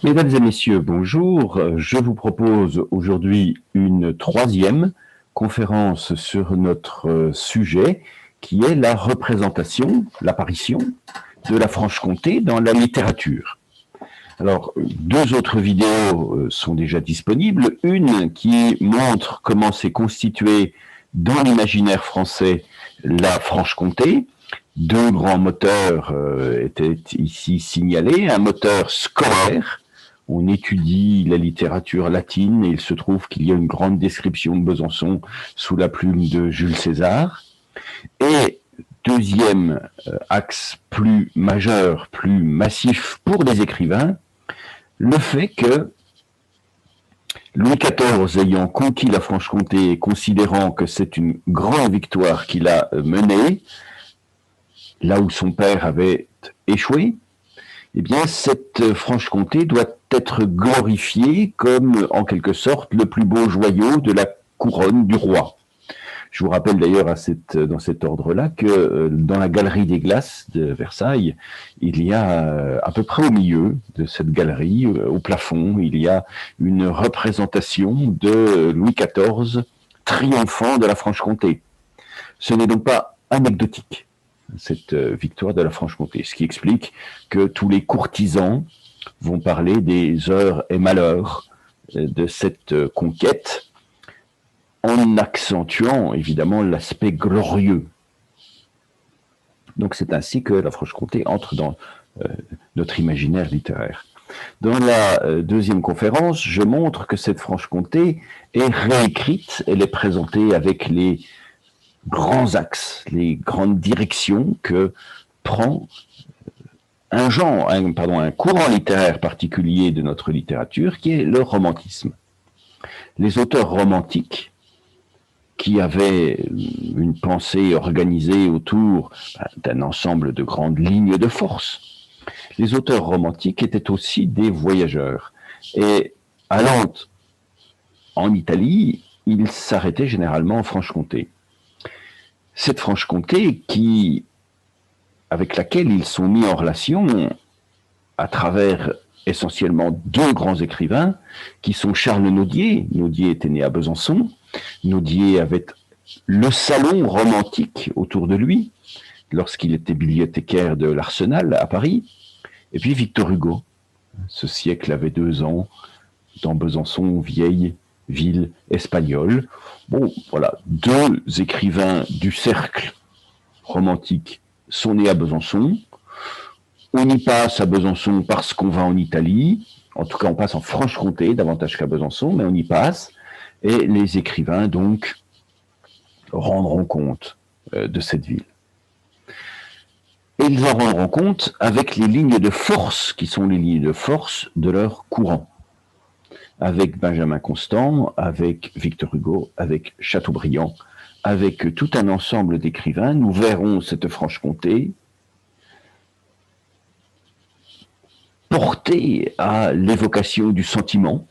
Mesdames et messieurs, bonjour. Je vous propose aujourd'hui une troisième conférence sur notre sujet qui est la représentation, l'apparition de la Franche-Comté dans la littérature. Alors, deux autres vidéos sont déjà disponibles. Une qui montre comment s'est constituée dans l'imaginaire français la Franche-Comté. Deux grands moteurs étaient ici signalés. Un moteur scolaire. On étudie la littérature latine et il se trouve qu'il y a une grande description de Besançon sous la plume de Jules César. Et deuxième axe plus majeur, plus massif pour les écrivains, le fait que Louis XIV, ayant conquis la Franche-Comté et considérant que c'est une grande victoire qu'il a menée, là où son père avait échoué, eh bien, cette Franche-Comté doit être glorifiée comme, en quelque sorte, le plus beau joyau de la couronne du roi. Je vous rappelle d'ailleurs dans cet ordre-là que dans la galerie des glaces de Versailles, il y a à peu près au milieu de cette galerie, au plafond, il y a une représentation de Louis XIV triomphant de la Franche-Comté. Ce n'est donc pas anecdotique, cette victoire de la Franche-Comté, ce qui explique que tous les courtisans vont parler des heures et malheurs de cette conquête, en accentuant évidemment l'aspect glorieux. Donc c'est ainsi que la Franche-Comté entre dans notre imaginaire littéraire. Dans la deuxième conférence, je montre que cette Franche-Comté est réécrite, elle est présentée avec les grands axes, les grandes directions que prend un courant littéraire particulier de notre littérature, qui est le romantisme. Les auteurs romantiques, qui avaient une pensée organisée autour d'un ensemble de grandes lignes de force, les auteurs romantiques étaient aussi des voyageurs. Et allant en Italie, ils s'arrêtaient généralement en Franche-Comté. Cette Franche-Comté avec laquelle ils sont mis en relation à travers essentiellement deux grands écrivains, qui sont Charles Nodier. Nodier était né à Besançon. Nodier avait le salon romantique autour de lui, lorsqu'il était bibliothécaire de l'Arsenal à Paris. Et puis Victor Hugo. Ce siècle avait 2 ans dans Besançon, vieille ville espagnole. Bon, voilà, deux écrivains du cercle romantique sont nés à Besançon. On y passe à Besançon parce qu'on va en Italie. En tout cas, on passe en Franche-Comté, davantage qu'à Besançon, mais on y passe. Et les écrivains, donc, rendront compte de cette ville. Et ils en rendront compte avec les lignes de force, qui sont les lignes de force de leur courant. Avec Benjamin Constant, avec Victor Hugo, avec Chateaubriand, avec tout un ensemble d'écrivains, nous verrons cette Franche-Comté portée à l'évocation du sentiment.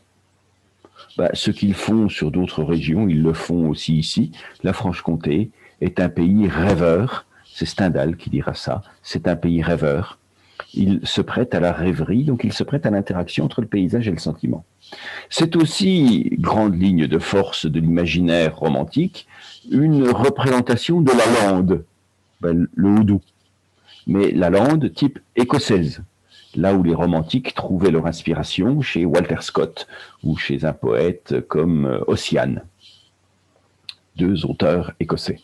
Ce qu'ils font sur d'autres régions, ils le font aussi ici. La Franche-Comté est un pays rêveur, c'est Stendhal qui dira ça, c'est un pays rêveur. Il se prête à la rêverie, donc il se prête à l'interaction entre le paysage et le sentiment. C'est aussi, grande ligne de force de l'imaginaire romantique, une représentation de la lande, le houdou, mais la lande type écossaise, là où les romantiques trouvaient leur inspiration chez Walter Scott ou chez un poète comme Ossian, deux auteurs écossais.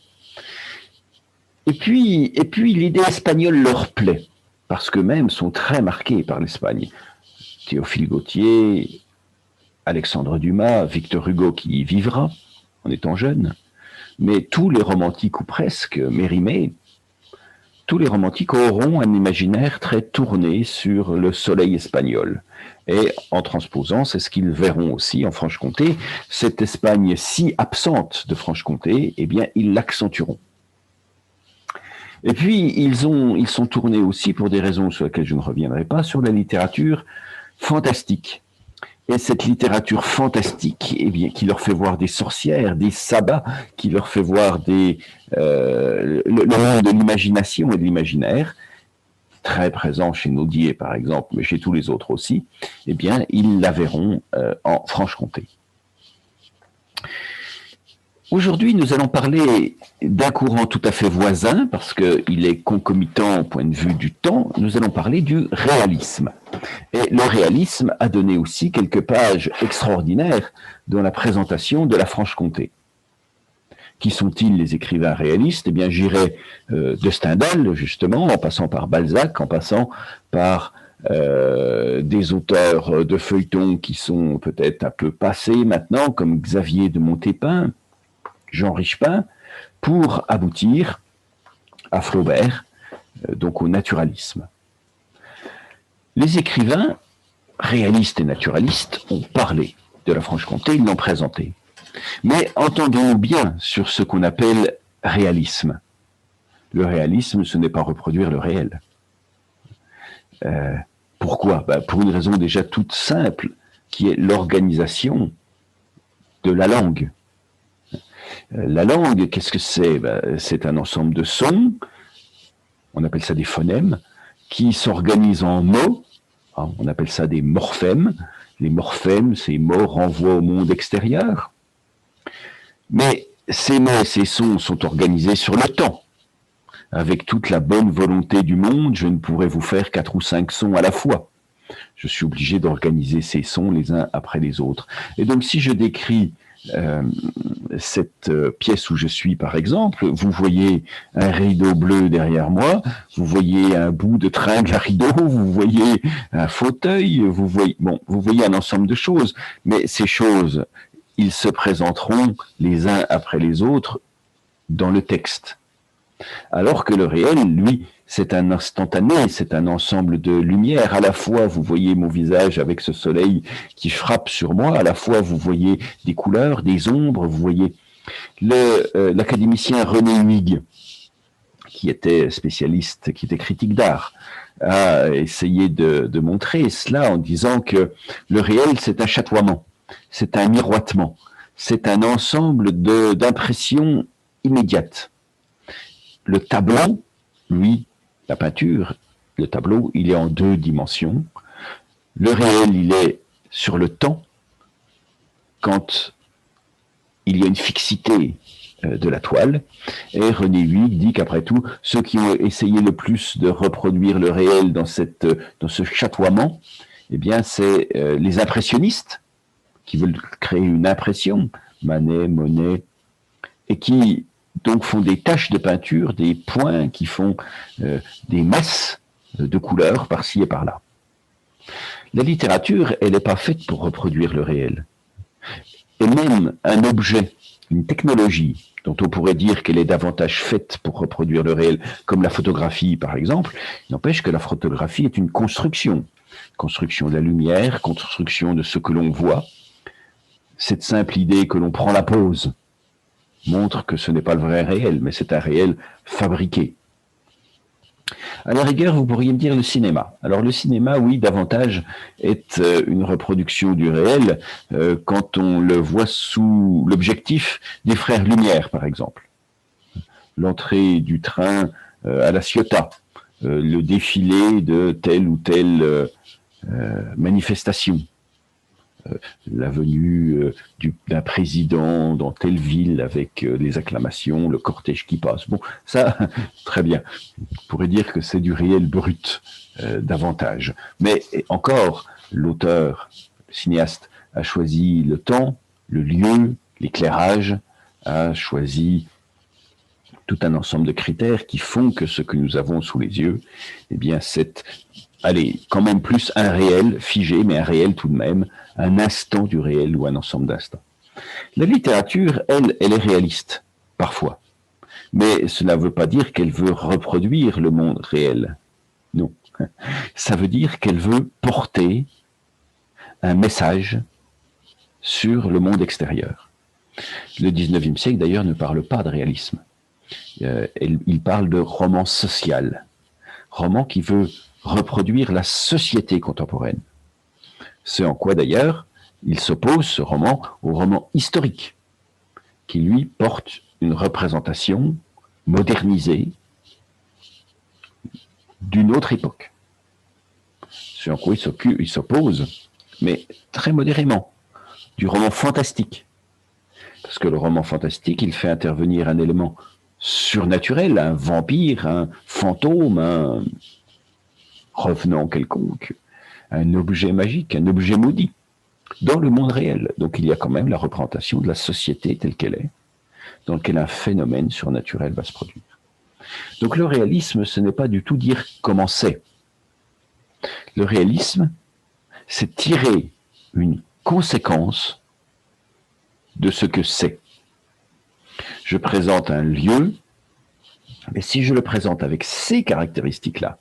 Et puis l'idée espagnole leur plaît, parce qu'eux-mêmes sont très marqués par l'Espagne. Théophile Gautier, Alexandre Dumas, Victor Hugo qui y vivra en étant jeune, mais tous les romantiques ou presque, Mérimée, tous les romantiques auront un imaginaire très tourné sur le soleil espagnol. Et en transposant, c'est ce qu'ils verront aussi en Franche-Comté, cette Espagne si absente de Franche-Comté, eh bien, ils l'accentueront. Et puis, ils sont tournés aussi, pour des raisons sur lesquelles je ne reviendrai pas, sur la littérature fantastique. Et cette littérature fantastique, eh bien, qui leur fait voir des sorcières, des sabbats, qui leur fait voir le monde de l'imagination et de l'imaginaire, très présent chez Naudier par exemple, mais chez tous les autres aussi, eh bien, ils la verront en Franche-Comté. Aujourd'hui, nous allons parler d'un courant tout à fait voisin, parce qu'il est concomitant au point de vue du temps. Nous allons parler du réalisme. Et le réalisme a donné aussi quelques pages extraordinaires dans la présentation de la Franche-Comté. Qui sont-ils les écrivains réalistes? Eh bien, j'irai de Stendhal, justement, en passant par Balzac, en passant par des auteurs de feuilletons qui sont peut-être un peu passés maintenant, comme Xavier de Montépin, Jean Richepin, pour aboutir à Flaubert, donc au naturalisme. Les écrivains réalistes et naturalistes ont parlé de la Franche-Comté, ils l'ont présenté. Mais entendons-nous bien sur ce qu'on appelle réalisme. Le réalisme, ce n'est pas reproduire le réel. Pourquoi? Pour une raison déjà toute simple, qui est l'organisation de la langue. La langue, qu'est-ce que c'est? C'est un ensemble de sons, on appelle ça des phonèmes, qui s'organisent en mots, on appelle ça des morphèmes. Les morphèmes, ces mots renvoient au monde extérieur. Mais ces mots et ces sons sont organisés sur le temps. Avec toute la bonne volonté du monde, je ne pourrais vous faire 4 ou 5 sons à la fois. Je suis obligé d'organiser ces sons les uns après les autres. Et donc, si je décris cette pièce où je suis, par exemple, vous voyez un rideau bleu derrière moi, vous voyez un bout de tringle à rideau, vous voyez un fauteuil, vous voyez un ensemble de choses. Mais ces choses, ils se présenteront les uns après les autres dans le texte. Alors que le réel, lui, c'est un instantané, c'est un ensemble de lumière. À la fois, vous voyez mon visage avec ce soleil qui frappe sur moi, à la fois, vous voyez des couleurs, des ombres, vous voyez l'académicien René Huyghe, qui était spécialiste, qui était critique d'art, a essayé de montrer cela en disant que le réel, c'est un chatoiement, c'est un miroitement, c'est un ensemble d'impressions immédiates. Le tableau, lui, la peinture, le tableau, il est en 2 dimensions. Le réel, il est sur le temps, quand il y a une fixité de la toile. Et René Huyghe dit qu'après tout, ceux qui ont essayé le plus de reproduire le réel dans ce chatoiement, eh bien, c'est les impressionnistes qui veulent créer une impression, Manet, Monet, et qui donc font des taches de peinture, des points qui font des masses de couleurs par-ci et par-là. La littérature, elle n'est pas faite pour reproduire le réel. Et même un objet, une technologie, dont on pourrait dire qu'elle est davantage faite pour reproduire le réel, comme la photographie par exemple, n'empêche que la photographie est une construction. Construction de la lumière, construction de ce que l'on voit. Cette simple idée que l'on prend la pose montre que ce n'est pas le vrai réel, mais c'est un réel fabriqué. À la rigueur, vous pourriez me dire le cinéma. Alors le cinéma, oui, davantage est une reproduction du réel quand on le voit sous l'objectif des frères Lumière, par exemple. L'entrée du train à La Ciotat, le défilé de telle ou telle manifestation. La venue d'un président dans telle ville avec les acclamations, le cortège qui passe. Bon, ça, très bien. On pourrait dire que c'est du réel brut davantage. Mais encore, l'auteur, le cinéaste, a choisi le temps, le lieu, l'éclairage, a choisi tout un ensemble de critères qui font que ce que nous avons sous les yeux, eh bien, c'est, quand même plus un réel figé, mais un réel tout de même, un instant du réel ou un ensemble d'instants. La littérature, elle est réaliste, parfois. Mais cela ne veut pas dire qu'elle veut reproduire le monde réel. Non. Ça veut dire qu'elle veut porter un message sur le monde extérieur. Le 19e siècle, d'ailleurs, ne parle pas de réalisme. Il parle de roman social. Roman qui veut reproduire la société contemporaine. C'est en quoi, d'ailleurs, il s'oppose, ce roman, au roman historique, qui, lui, porte une représentation modernisée, d'une autre époque. Ce en quoi il s'oppose, mais très modérément, du roman fantastique. Parce que le roman fantastique, il fait intervenir un élément surnaturel, un vampire, un fantôme, un revenant quelconque, un objet magique, un objet maudit, dans le monde réel. Donc il y a quand même la représentation de la société telle qu'elle est, dans laquelle un phénomène surnaturel va se produire. Donc le réalisme, ce n'est pas du tout dire comment c'est. Le réalisme, c'est tirer une conséquence de ce que c'est. Je présente un lieu, mais si je le présente avec ces caractéristiques-là,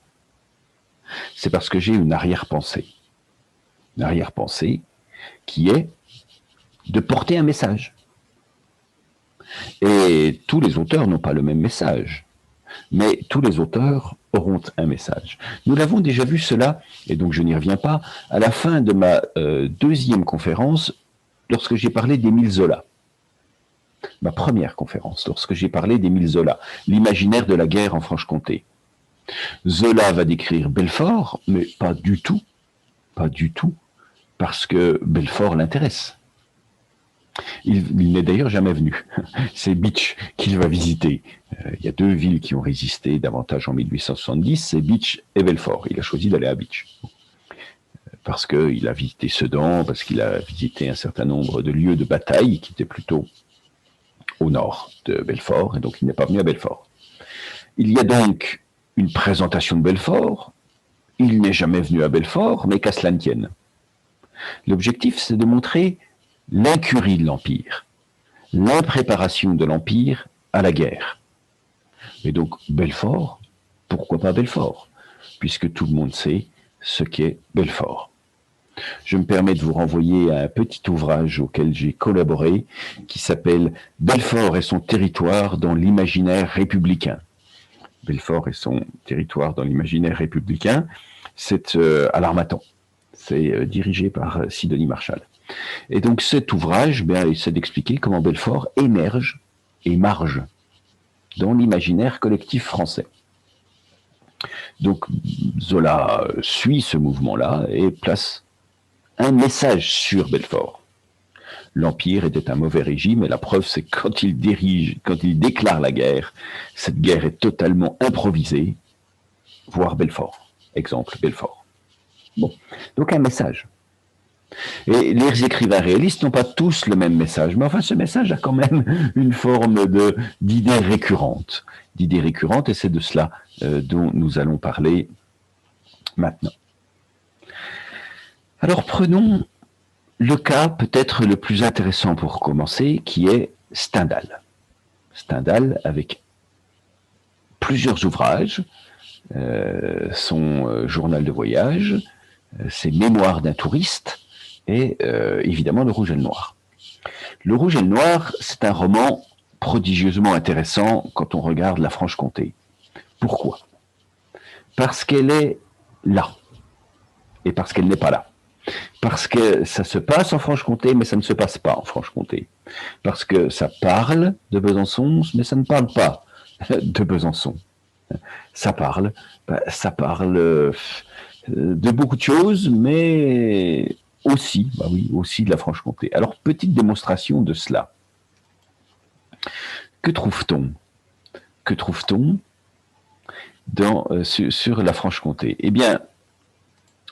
c'est parce que j'ai une arrière-pensée. Une arrière-pensée qui est de porter un message. Et tous les auteurs n'ont pas le même message, mais tous les auteurs auront un message. Nous l'avons déjà vu cela, et donc je n'y reviens pas, à la fin de ma deuxième conférence, lorsque j'ai parlé d'Émile Zola. Ma première conférence, lorsque j'ai parlé d'Émile Zola, l'imaginaire de la guerre en Franche-Comté. Zola va décrire Belfort, mais pas du tout, parce que Belfort l'intéresse. Il n'est d'ailleurs jamais venu. C'est Bitche qu'il va visiter. Il y a deux villes qui ont résisté davantage en 1870, c'est Bitche et Belfort. Il a choisi d'aller à Bitche. Parce qu'il a visité Sedan, parce qu'il a visité un certain nombre de lieux de bataille qui étaient plutôt au nord de Belfort, et donc il n'est pas venu à Belfort. Il y a donc une présentation de Belfort. Il n'est jamais venu à Belfort, mais qu'à cela ne tienne. L'objectif, c'est de montrer l'incurie de l'Empire, l'impréparation de l'Empire à la guerre. Et donc, Belfort, pourquoi pas Belfort? Puisque tout le monde sait ce qu'est Belfort. Je me permets de vous renvoyer à un petit ouvrage auquel j'ai collaboré, qui s'appelle « Belfort et son territoire dans l'imaginaire républicain ». Belfort et son territoire dans l'imaginaire républicain, c'est à l'Harmattan. C'est dirigé par Sidonie Marshall. Et donc cet ouvrage essaie d'expliquer comment Belfort émerge et marge dans l'imaginaire collectif français. Donc Zola suit ce mouvement-là et place un message sur Belfort. L'Empire était un mauvais régime et la preuve c'est que quand il déclare la guerre, cette guerre est totalement improvisée, voire Belfort. Exemple, Belfort. Bon, donc un message. Et les écrivains réalistes n'ont pas tous le même message, mais enfin ce message a quand même une forme d'idée récurrente. D'idée récurrente, et c'est de cela dont nous allons parler maintenant. Alors prenons le cas peut-être le plus intéressant pour commencer, qui est Stendhal. Stendhal avec plusieurs ouvrages, son journal de voyage, ses mémoires d'un touriste, et évidemment Le Rouge et le Noir. Le Rouge et le Noir, c'est un roman prodigieusement intéressant quand on regarde la Franche-Comté. Pourquoi? Parce qu'elle est là, et parce qu'elle n'est pas là. Parce que ça se passe en Franche-Comté, mais ça ne se passe pas en Franche-Comté. Parce que ça parle de Besançon, mais ça ne parle pas de Besançon. Ça parle de beaucoup de choses, mais aussi, aussi de la Franche-Comté. Alors, petite démonstration de cela. Que trouve-t-on sur la Franche-Comté? Eh bien,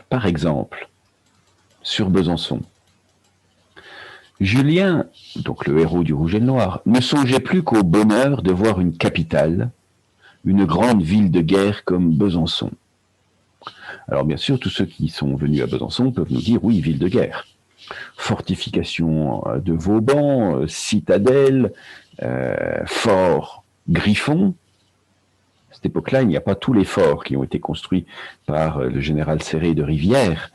par exemple, sur Besançon, Julien, donc le héros du Rouge et le Noir, ne songeait plus qu'au bonheur de voir une capitale, une grande ville de guerre comme Besançon. Alors bien sûr, tous ceux qui sont venus à Besançon peuvent nous dire, oui, ville de guerre. Fortification de Vauban, citadelle, fort Griffon. À cette époque-là, il n'y a pas tous les forts qui ont été construits par le général Serré de Rivière,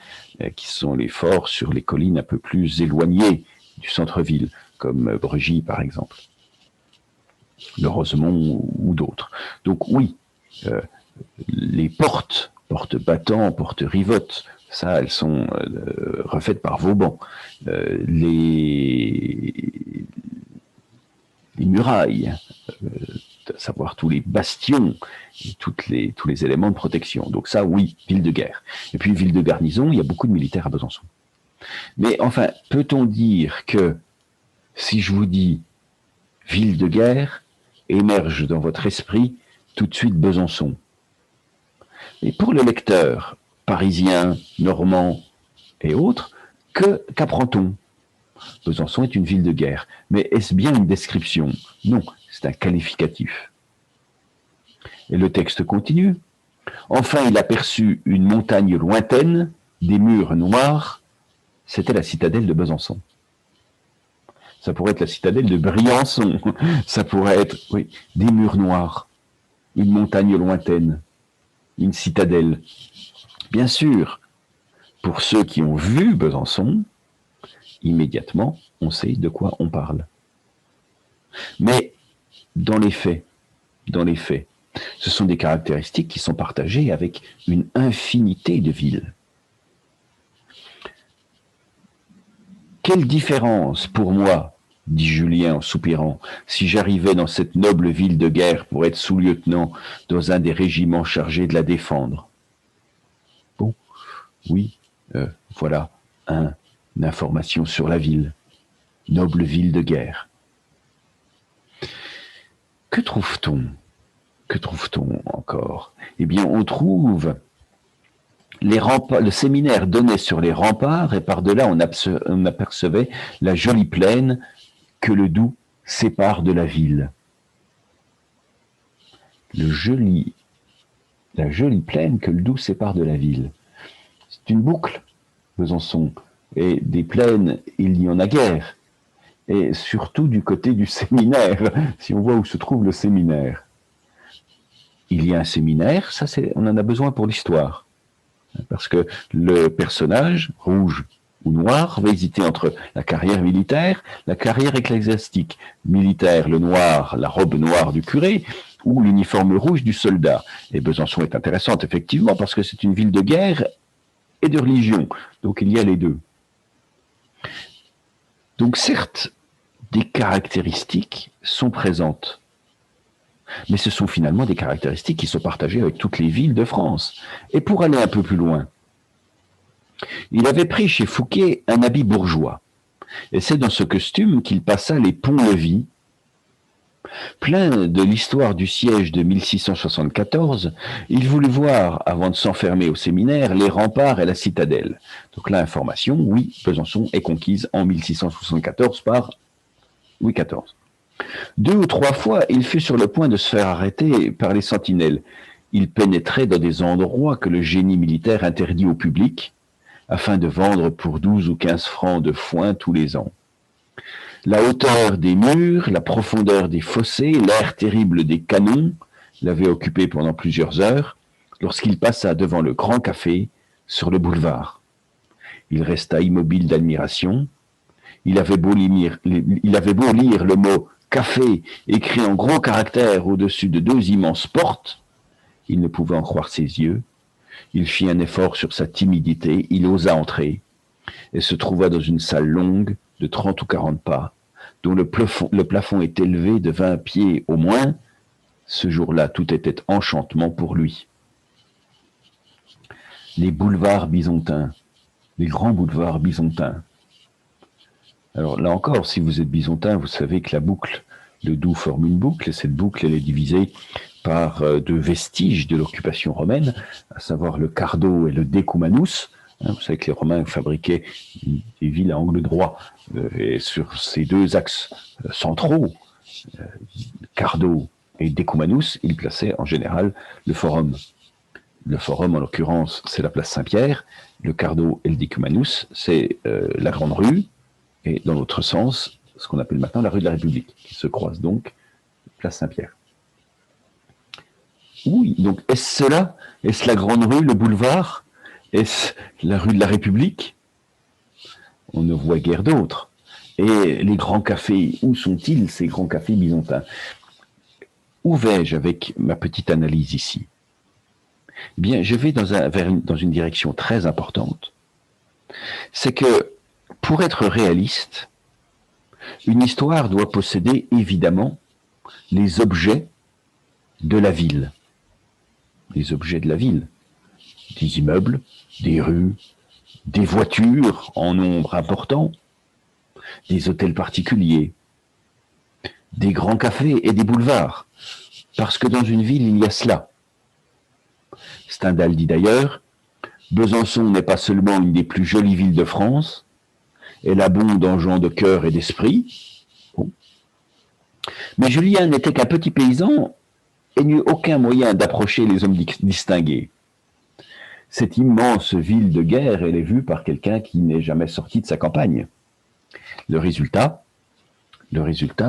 qui sont les forts sur les collines un peu plus éloignées du centre-ville, comme Bregy par exemple, le Rosemont ou d'autres. Donc oui, les portes battants, portes rivotes, ça, elles sont refaites par Vauban. Les murailles, à savoir tous les bastions, et tous les éléments de protection. Donc ça, oui, ville de guerre. Et puis ville de garnison, il y a beaucoup de militaires à Besançon. Mais enfin, peut-on dire que si je vous dis ville de guerre, émerge dans votre esprit tout de suite Besançon? Et pour le lecteur parisien, normand et autres, qu'apprend-on? Besançon est une ville de guerre. Mais est-ce bien une description? Non, c'est un qualificatif. Et le texte continue. Enfin, il aperçut une montagne lointaine, des murs noirs. C'était la citadelle de Besançon. Ça pourrait être la citadelle de Briançon. Ça pourrait être, oui, des murs noirs, une montagne lointaine, une citadelle. Bien sûr, pour ceux qui ont vu Besançon, immédiatement, on sait de quoi on parle. Mais dans les faits, ce sont des caractéristiques qui sont partagées avec une infinité de villes. Quelle différence pour moi, dit Julien en soupirant, si j'arrivais dans cette noble ville de guerre pour être sous-lieutenant dans un des régiments chargés de la défendre? Bon, oui, voilà une information sur la ville, noble ville de guerre. Que trouve-t-on? Que trouve-t-on encore? Eh bien, on trouve le séminaire donnait sur les remparts et par-delà, on apercevait la jolie plaine que le Doubs sépare de la ville. La jolie plaine que le Doubs sépare de la ville. C'est une boucle, Besançon. Et des plaines, il y en a guère. Et surtout du côté du séminaire, si on voit où se trouve le séminaire. Il y a un séminaire, ça on en a besoin pour l'histoire. Parce que le personnage, rouge ou noir, va hésiter entre la carrière militaire, la carrière ecclésiastique. Militaire, le noir, la robe noire du curé, ou l'uniforme rouge du soldat. Et Besançon est intéressante, effectivement, parce que c'est une ville de guerre et de religion. Donc il y a les deux. Donc certes, des caractéristiques sont présentes. Mais ce sont finalement des caractéristiques qui sont partagées avec toutes les villes de France. Et pour aller un peu plus loin, il avait pris chez Fouquet un habit bourgeois. Et c'est dans ce costume qu'il passa les ponts-levis. Plein de l'histoire du siège de 1674, il voulut voir, avant de s'enfermer au séminaire, les remparts et la citadelle. Donc là, information, oui, Besançon est conquise en 1674 par Louis XIV. 2 ou 3 fois, il fut sur le point de se faire arrêter par les sentinelles. Il pénétrait dans des endroits que le génie militaire interdit au public, afin de vendre pour 12 ou 15 francs de foin tous les ans. La hauteur des murs, la profondeur des fossés, l'air terrible des canons l'avaient occupé pendant plusieurs heures, lorsqu'il passa devant le Grand Café, sur le boulevard. Il resta immobile d'admiration. Il avait beau lire le mot café, écrit en gros caractères au-dessus de 2 immenses portes, il ne pouvait en croire ses yeux. Il fit un effort sur sa timidité, il osa entrer, et se trouva dans une salle longue de 30 ou 40 pas, dont le plafond est élevé de 20 pieds au moins. Ce jour-là, tout était enchantement pour lui. Les boulevards byzantins, les grands boulevards byzantins. Alors là encore, si vous êtes byzantin, vous savez que la boucle, le Doubs forme une boucle, et cette boucle, elle est divisée par 2 vestiges de l'occupation romaine, à savoir le Cardo et le Decumanus. Vous savez que les Romains fabriquaient des villes à angle droit, et sur ces 2 axes centraux, Cardo et Decumanus, ils plaçaient en général le forum. Le forum, en l'occurrence, c'est la place Saint-Pierre. Le Cardo et le Decumanus, c'est la Grande Rue. Et dans l'autre sens, ce qu'on appelle maintenant la rue de la République, qui se croise donc place Saint-Pierre. Oui, donc est-ce cela? Est-ce la Grande Rue, le boulevard? Est-ce la rue de la République? On ne voit guère d'autres. Et les grands cafés, où sont-ils, ces grands cafés byzantins? Où vais-je avec ma petite analyse ici? Eh bien, je vais dans une direction très importante. C'est que, pour être réaliste, une histoire doit posséder évidemment les objets de la ville, les objets de la ville, des immeubles, des rues, des voitures en nombre important, des hôtels particuliers, des grands cafés et des boulevards, parce que dans une ville, il y a cela. Stendhal dit d'ailleurs, Besançon n'est pas seulement une des plus jolies villes de France, elle abonde en gens de cœur et d'esprit. Bon. Mais Julien n'était qu'un petit paysan et n'eut aucun moyen d'approcher les hommes distingués. Cette immense ville de guerre, elle est vue par quelqu'un qui n'est jamais sorti de sa campagne. Le résultat,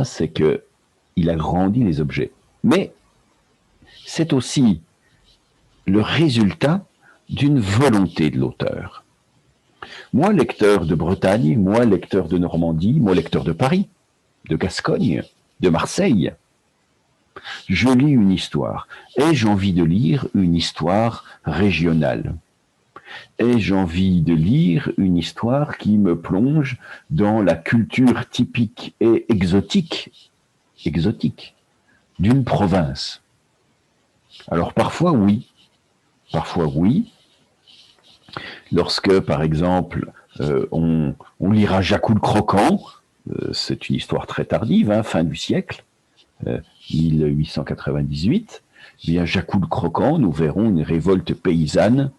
c'est que il agrandit les objets. Mais c'est aussi le résultat d'une volonté de l'auteur. Moi, lecteur de Bretagne, moi, lecteur de Normandie, moi, lecteur de Paris, de Gascogne, de Marseille, je lis une histoire. Ai-je envie de lire une histoire régionale? Ai-je envie de lire une histoire qui me plonge dans la culture typique et exotique d'une province? Alors parfois oui. Lorsque, par exemple, on lira Jacou le Croquant, c'est une histoire très tardive, fin du siècle, 1898, eh bien Jacou le Croquant, nous verrons une révolte paysanne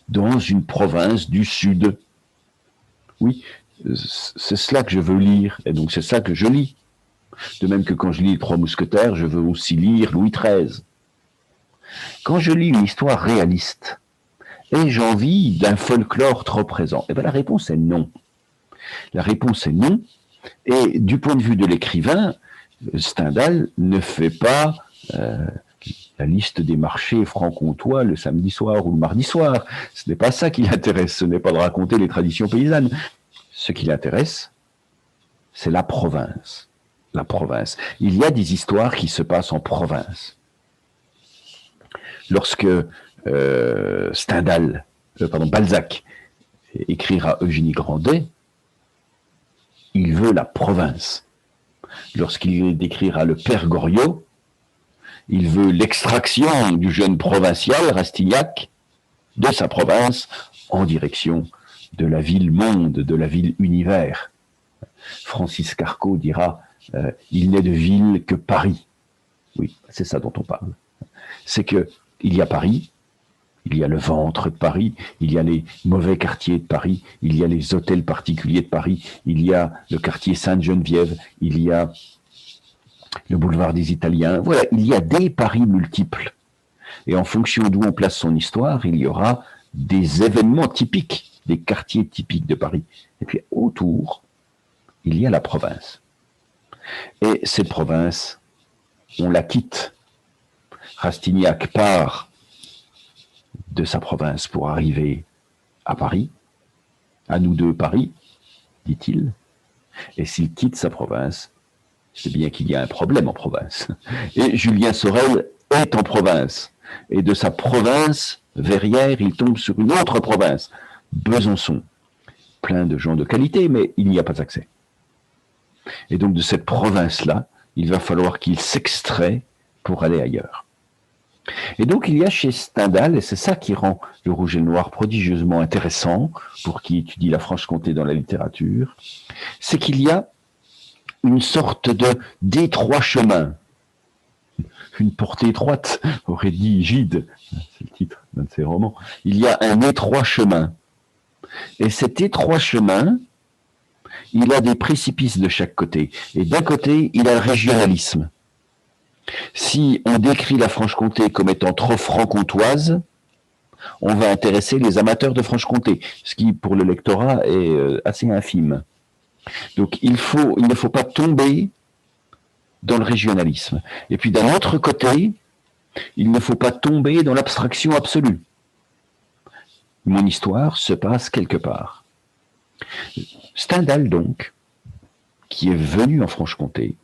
dans une province du Sud. Oui, c'est cela que je veux lire, et donc c'est ça que je lis. De même que quand je lis Les Trois Mousquetaires, je veux aussi lire Louis XIII. Quand je lis une histoire réaliste, ai-je envie d'un folklore trop présent? Eh bien, la réponse est non. La réponse est non. Et du point de vue de l'écrivain, Stendhal ne fait pas la liste des marchés franc-comtois le samedi soir ou le mardi soir. Ce n'est pas ça qui l'intéresse. Ce n'est pas de raconter les traditions paysannes. Ce qui l'intéresse, c'est la province. La province. Il y a des histoires qui se passent en province. Lorsque Balzac écrira Eugénie Grandet, il veut la province. Lorsqu'il décrira le père Goriot, il veut l'extraction du jeune provincial, Rastignac, de sa province en direction de la ville-monde, de la ville-univers. Francis Carco dira il n'est de ville que Paris. Oui, c'est ça dont on parle. C'est que il y a Paris, il y a le ventre de Paris, il y a les mauvais quartiers de Paris, il y a les hôtels particuliers de Paris, il y a le quartier Sainte-Geneviève, il y a le boulevard des Italiens. Voilà, il y a des Paris multiples. Et en fonction d'où on place son histoire, il y aura des événements typiques, des quartiers typiques de Paris. Et puis autour, il y a la province. Et cette province, on la quitte. Rastignac part de sa province pour arriver à Paris. À nous deux, Paris, dit-il. Et s'il quitte sa province, c'est bien qu'il y a un problème en province. Et Julien Sorel est en province. Et de sa province, Verrières, il tombe sur une autre province, Besançon. Plein de gens de qualité, mais il n'y a pas accès. Et donc de cette province-là, il va falloir qu'il s'extrait pour aller ailleurs. Et donc il y a chez Stendhal, et c'est ça qui rend Le Rouge et le Noir prodigieusement intéressant pour qui étudie la Franche-Comté dans la littérature, c'est qu'il y a une sorte d'étroit chemin. Une portée étroite, aurait dit Gide, c'est le titre d'un de ses romans. Il y a un étroit chemin. Et cet étroit chemin, il a des précipices de chaque côté. Et d'un côté, il a le régionalisme. Si on décrit la Franche-Comté comme étant trop franc-comtoise, on va intéresser les amateurs de Franche-Comté, ce qui, pour le lectorat, est assez infime. Donc, il ne faut pas tomber dans le régionalisme. Et puis, d'un autre côté, il ne faut pas tomber dans l'abstraction absolue. Mon histoire se passe quelque part. Stendhal, donc, qui est venu en Franche-Comté,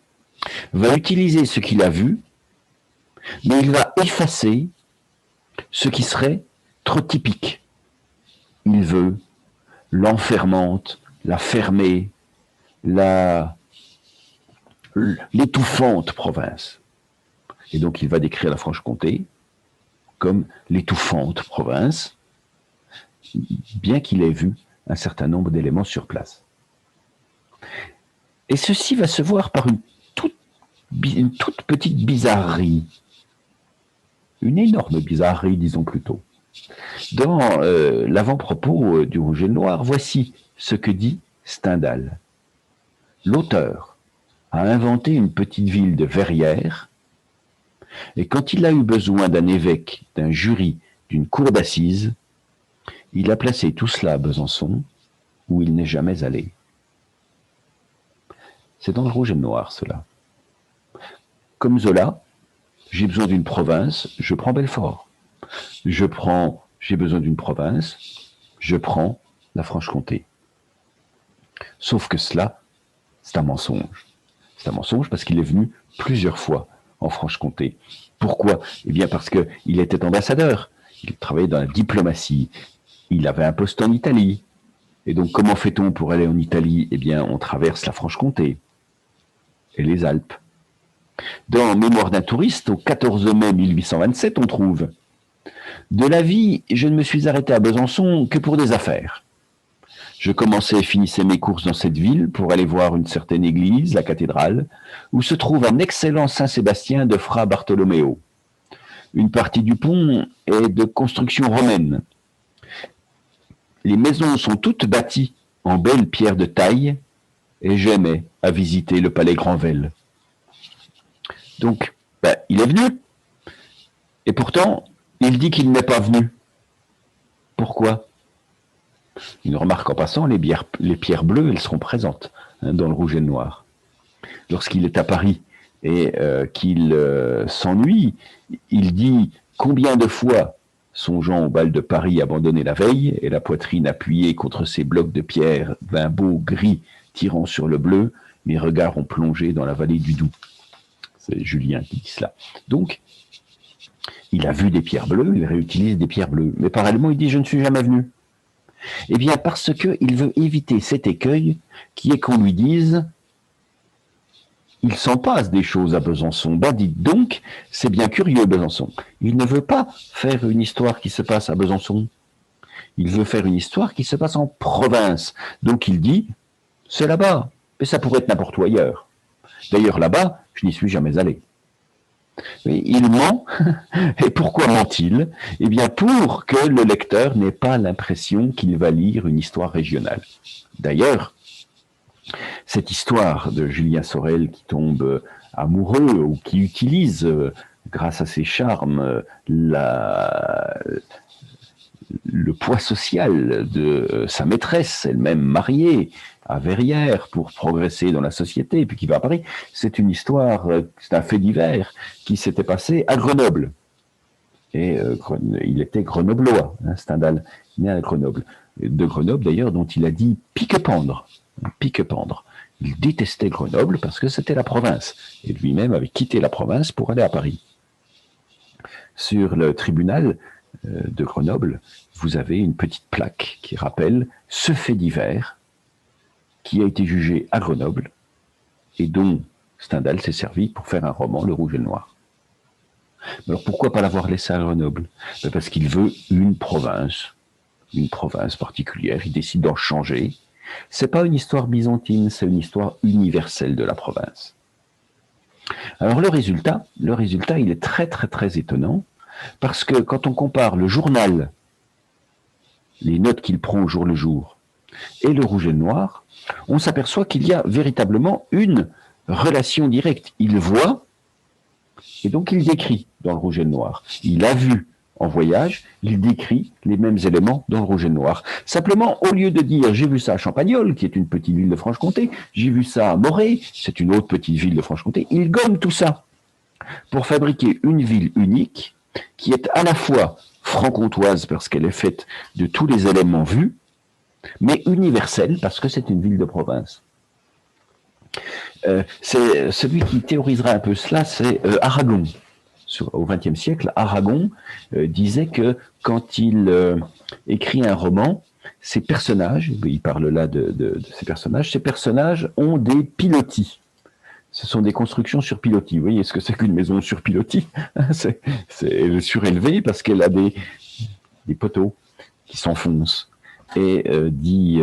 va utiliser ce qu'il a vu, mais il va effacer ce qui serait trop typique. Il veut l'enfermante, la fermée, l'étouffante province. Et donc il va décrire la Franche-Comté comme l'étouffante province, bien qu'il ait vu un certain nombre d'éléments sur place. Et ceci va se voir par une toute petite bizarrerie, une énorme bizarrerie, disons plutôt. Dans l'avant-propos du Rouge et le Noir, voici ce que dit Stendhal. L'auteur a inventé une petite ville de Verrières, et quand il a eu besoin d'un évêque, d'un jury, d'une cour d'assises, il a placé tout cela à Besançon, où il n'est jamais allé. C'est dans le Rouge et le Noir, cela. Comme Zola, j'ai besoin d'une province, je prends Belfort. J'ai besoin d'une province, je prends la Franche-Comté. Sauf que cela, c'est un mensonge. C'est un mensonge parce qu'il est venu plusieurs fois en Franche-Comté. Pourquoi? Eh bien parce qu'il était ambassadeur, il travaillait dans la diplomatie, il avait un poste en Italie. Et donc comment fait-on pour aller en Italie? Eh bien on traverse la Franche-Comté et les Alpes. Dans Mémoire d'un touriste, au 14 mai 1827, on trouve « De la vie, je ne me suis arrêté à Besançon que pour des affaires. Je commençais et finissais mes courses dans cette ville pour aller voir une certaine église, la cathédrale, où se trouve un excellent Saint-Sébastien de Fra Bartolomeo. Une partie du pont est de construction romaine. Les maisons sont toutes bâties en belles pierres de taille et j'aimais à visiter le palais Granvelle. » Donc, il est venu. Et pourtant, il dit qu'il n'est pas venu. Pourquoi? Une remarque en passant, les pierres bleues, elles seront présentes dans le Rouge et le Noir. Lorsqu'il est à Paris et qu'il s'ennuie, il dit combien de fois, songeant au bal de Paris abandonné la veille et la poitrine appuyée contre ces blocs de pierre d'un beau gris tirant sur le bleu, mes regards ont plongé dans la vallée du Doubs. C'est Julien qui dit cela. Donc, il a vu des pierres bleues, il réutilise des pierres bleues. Mais parallèlement, il dit « je ne suis jamais venu ». Eh bien, parce qu'il veut éviter cet écueil qui est qu'on lui dise « il s'en passe des choses à Besançon ». Ben, dites donc, c'est bien curieux, Besançon. Il ne veut pas faire une histoire qui se passe à Besançon. Il veut faire une histoire qui se passe en province. Donc, il dit « c'est là-bas ». Mais ça pourrait être n'importe où ailleurs. D'ailleurs, là-bas, je n'y suis jamais allé. Mais il ment. Et pourquoi ment-il? Eh bien, pour que le lecteur n'ait pas l'impression qu'il va lire une histoire régionale. D'ailleurs, cette histoire de Julien Sorel qui tombe amoureux ou qui utilise, grâce à ses charmes, le poids social de sa maîtresse, elle-même mariée, à Verrières pour progresser dans la société, et puis qui va à Paris. C'est une histoire, c'est un fait divers qui s'était passé à Grenoble. Et il était grenoblois, Stendhal, né à Grenoble. De Grenoble d'ailleurs, dont il a dit pique-pendre. Pique-pendre. Il détestait Grenoble parce que c'était la province. Et lui-même avait quitté la province pour aller à Paris. Sur le tribunal de Grenoble, vous avez une petite plaque qui rappelle ce fait divers qui a été jugé à Grenoble et dont Stendhal s'est servi pour faire un roman, Le Rouge et le Noir. Alors pourquoi pas l'avoir laissé à Grenoble? Parce qu'il veut une province particulière, il décide d'en changer. C'est pas une histoire byzantine, c'est une histoire universelle de la province. Alors le résultat, il est très très très étonnant, parce que quand on compare le journal, les notes qu'il prend au jour le jour, et Le Rouge et le Noir, on s'aperçoit qu'il y a véritablement une relation directe. Il voit, et donc il décrit dans Le Rouge et le Noir. Il a vu en voyage, il décrit les mêmes éléments dans Le Rouge et le Noir. Simplement, au lieu de dire « j'ai vu ça à Champagnole », qui est une petite ville de Franche-Comté, « j'ai vu ça à Morée », c'est une autre petite ville de Franche-Comté, il gomme tout ça pour fabriquer une ville unique qui est à la fois franc-comtoise parce qu'elle est faite de tous les éléments vus, mais universelle parce que c'est une ville de province. C'est celui qui théorisera un peu cela, c'est Aragon. Au XXe siècle, Aragon disait que quand il écrit un roman, ces personnages, il parle là de ces personnages ont des pilotis. Ce sont des constructions sur pilotis. Vous voyez ce que c'est qu'une maison sur pilotis? C'est surélevé parce qu'elle a des poteaux qui s'enfoncent. Et dit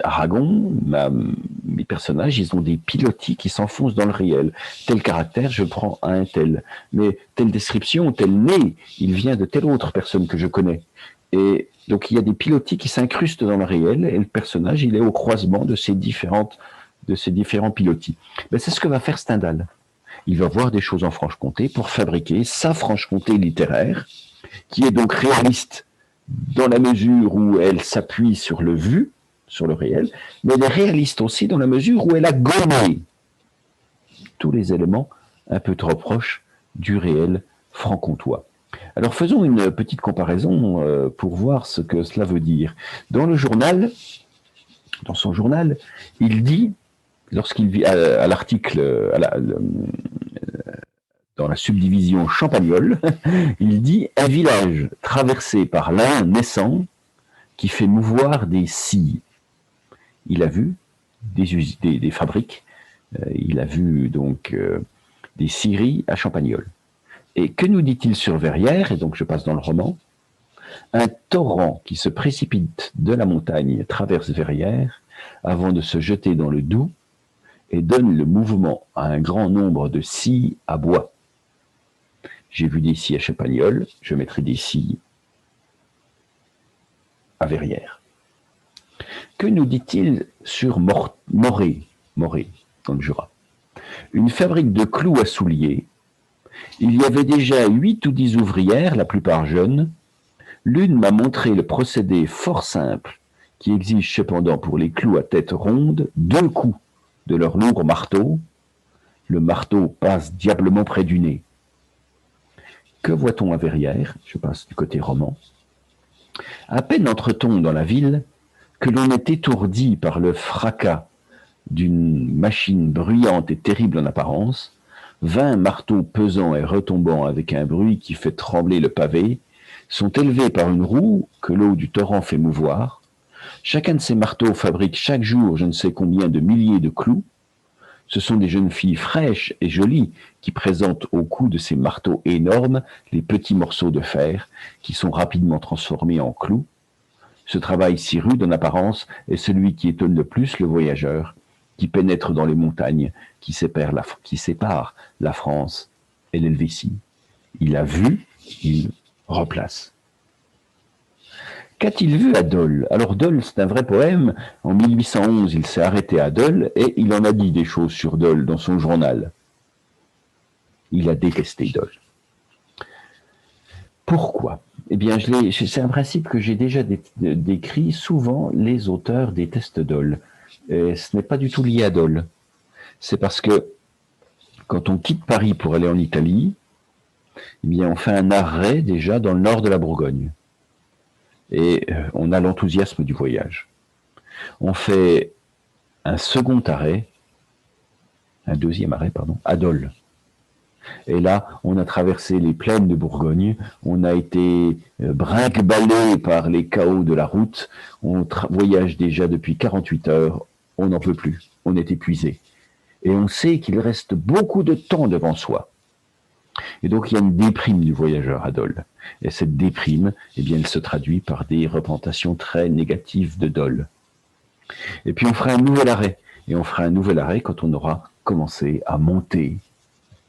Aragon, mes personnages, ils ont des pilotis qui s'enfoncent dans le réel. Tel caractère, je prends un tel. Mais telle description, tel nez, il vient de telle autre personne que je connais. Et donc, il y a des pilotis qui s'incrustent dans le réel, et le personnage, il est au croisement de ces différents pilotis. Ben, c'est ce que va faire Stendhal. Il va voir des choses en Franche-Comté pour fabriquer sa Franche-Comté littéraire, qui est donc réaliste dans la mesure où elle s'appuie sur le vu, sur le réel, mais elle est réaliste aussi dans la mesure où elle a gommé tous les éléments un peu trop proches du réel franc-comtois. Alors faisons une petite comparaison pour voir ce que cela veut dire. Dans son journal, il dit, lorsqu'il vit à l'article, dans la subdivision Champagnole, il dit « Un village traversé par l'Ain naissant qui fait mouvoir des scies ». Il a vu des fabriques, il a vu donc des scieries à Champagnole. Et que nous dit-il sur Verrières? Et donc je passe dans le roman. Un torrent qui se précipite de la montagne traverse Verrières avant de se jeter dans le Doubs et donne le mouvement à un grand nombre de scies à bois. J'ai vu des scies à Champagnole, je mettrai des scies à Verrières. Que nous dit-il sur Morée, dans le Jura? Une fabrique de clous à souliers. Il y avait déjà 8 ou 10 ouvrières, la plupart jeunes. L'une m'a montré le procédé fort simple, qui exige cependant pour les clous à tête ronde 2 coups de leur lourd marteau. Le marteau passe diablement près du nez. Que voit-on à Verrières? Je passe du côté roman. À peine entre-t-on dans la ville que l'on est étourdi par le fracas d'une machine bruyante et terrible en apparence, 20 marteaux pesants et retombant avec un bruit qui fait trembler le pavé, sont élevés par une roue que l'eau du torrent fait mouvoir. Chacun de ces marteaux fabrique chaque jour je ne sais combien de milliers de clous. Ce sont des jeunes filles fraîches et jolies qui présentent au cou de ces marteaux énormes les petits morceaux de fer qui sont rapidement transformés en clous. Ce travail si rude en apparence est celui qui étonne le plus le voyageur, qui pénètre dans les montagnes, qui sépare la France et l'Helvétie. Il a vu, il replace. Qu'a-t-il vu à Dole? Alors Dole, c'est un vrai poème. En 1811, il s'est arrêté à Dole et il en a dit des choses sur Dole dans son journal. Il a détesté Dole. Pourquoi? Eh bien, c'est un principe que j'ai déjà décrit. Souvent, les auteurs détestent Dole. Et ce n'est pas du tout lié à Dole. C'est parce que quand on quitte Paris pour aller en Italie, eh bien, on fait un arrêt déjà dans le nord de la Bourgogne. Et on a l'enthousiasme du voyage. On fait un deuxième arrêt, à Dole. Et là, on a traversé les plaines de Bourgogne, on a été brinque-ballé par les chaos de la route, on voyage déjà depuis 48 heures, on n'en peut plus, on est épuisé. Et on sait qu'il reste beaucoup de temps devant soi. Et donc il y a une déprime du voyageur à Dole. Et cette déprime, eh bien, elle se traduit par des représentations très négatives de Dole. Et puis on fera un nouvel arrêt. Et on fera un nouvel arrêt quand on aura commencé à monter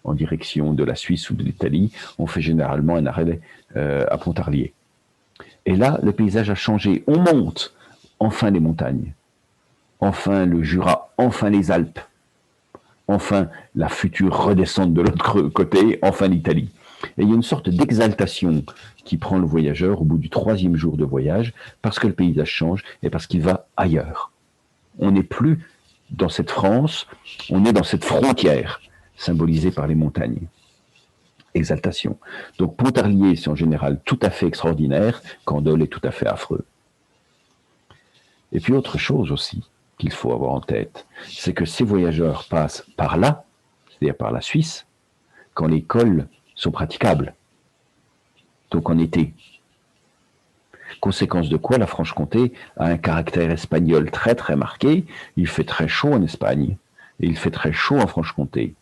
en direction de la Suisse ou de l'Italie. On fait généralement un arrêt à Pontarlier. Et là, le paysage a changé. On monte enfin les montagnes, enfin le Jura, enfin les Alpes, enfin la future redescente de l'autre côté, enfin l'Italie. Et il y a une sorte d'exaltation qui prend le voyageur au bout du 3e jour de voyage, parce que le paysage change et parce qu'il va ailleurs. On n'est plus dans cette France, on est dans cette frontière symbolisée par les montagnes. Exaltation. Donc Pontarlier, c'est en général tout à fait extraordinaire, quand Dole est tout à fait affreux. Et puis autre chose aussi qu'il faut avoir en tête, c'est que ces voyageurs passent par là, c'est-à-dire par la Suisse, quand les cols sont praticables, donc en été. Conséquence de quoi la Franche-Comté a un caractère espagnol très très marqué. Il fait très chaud en Espagne et il fait très chaud en Franche-Comté.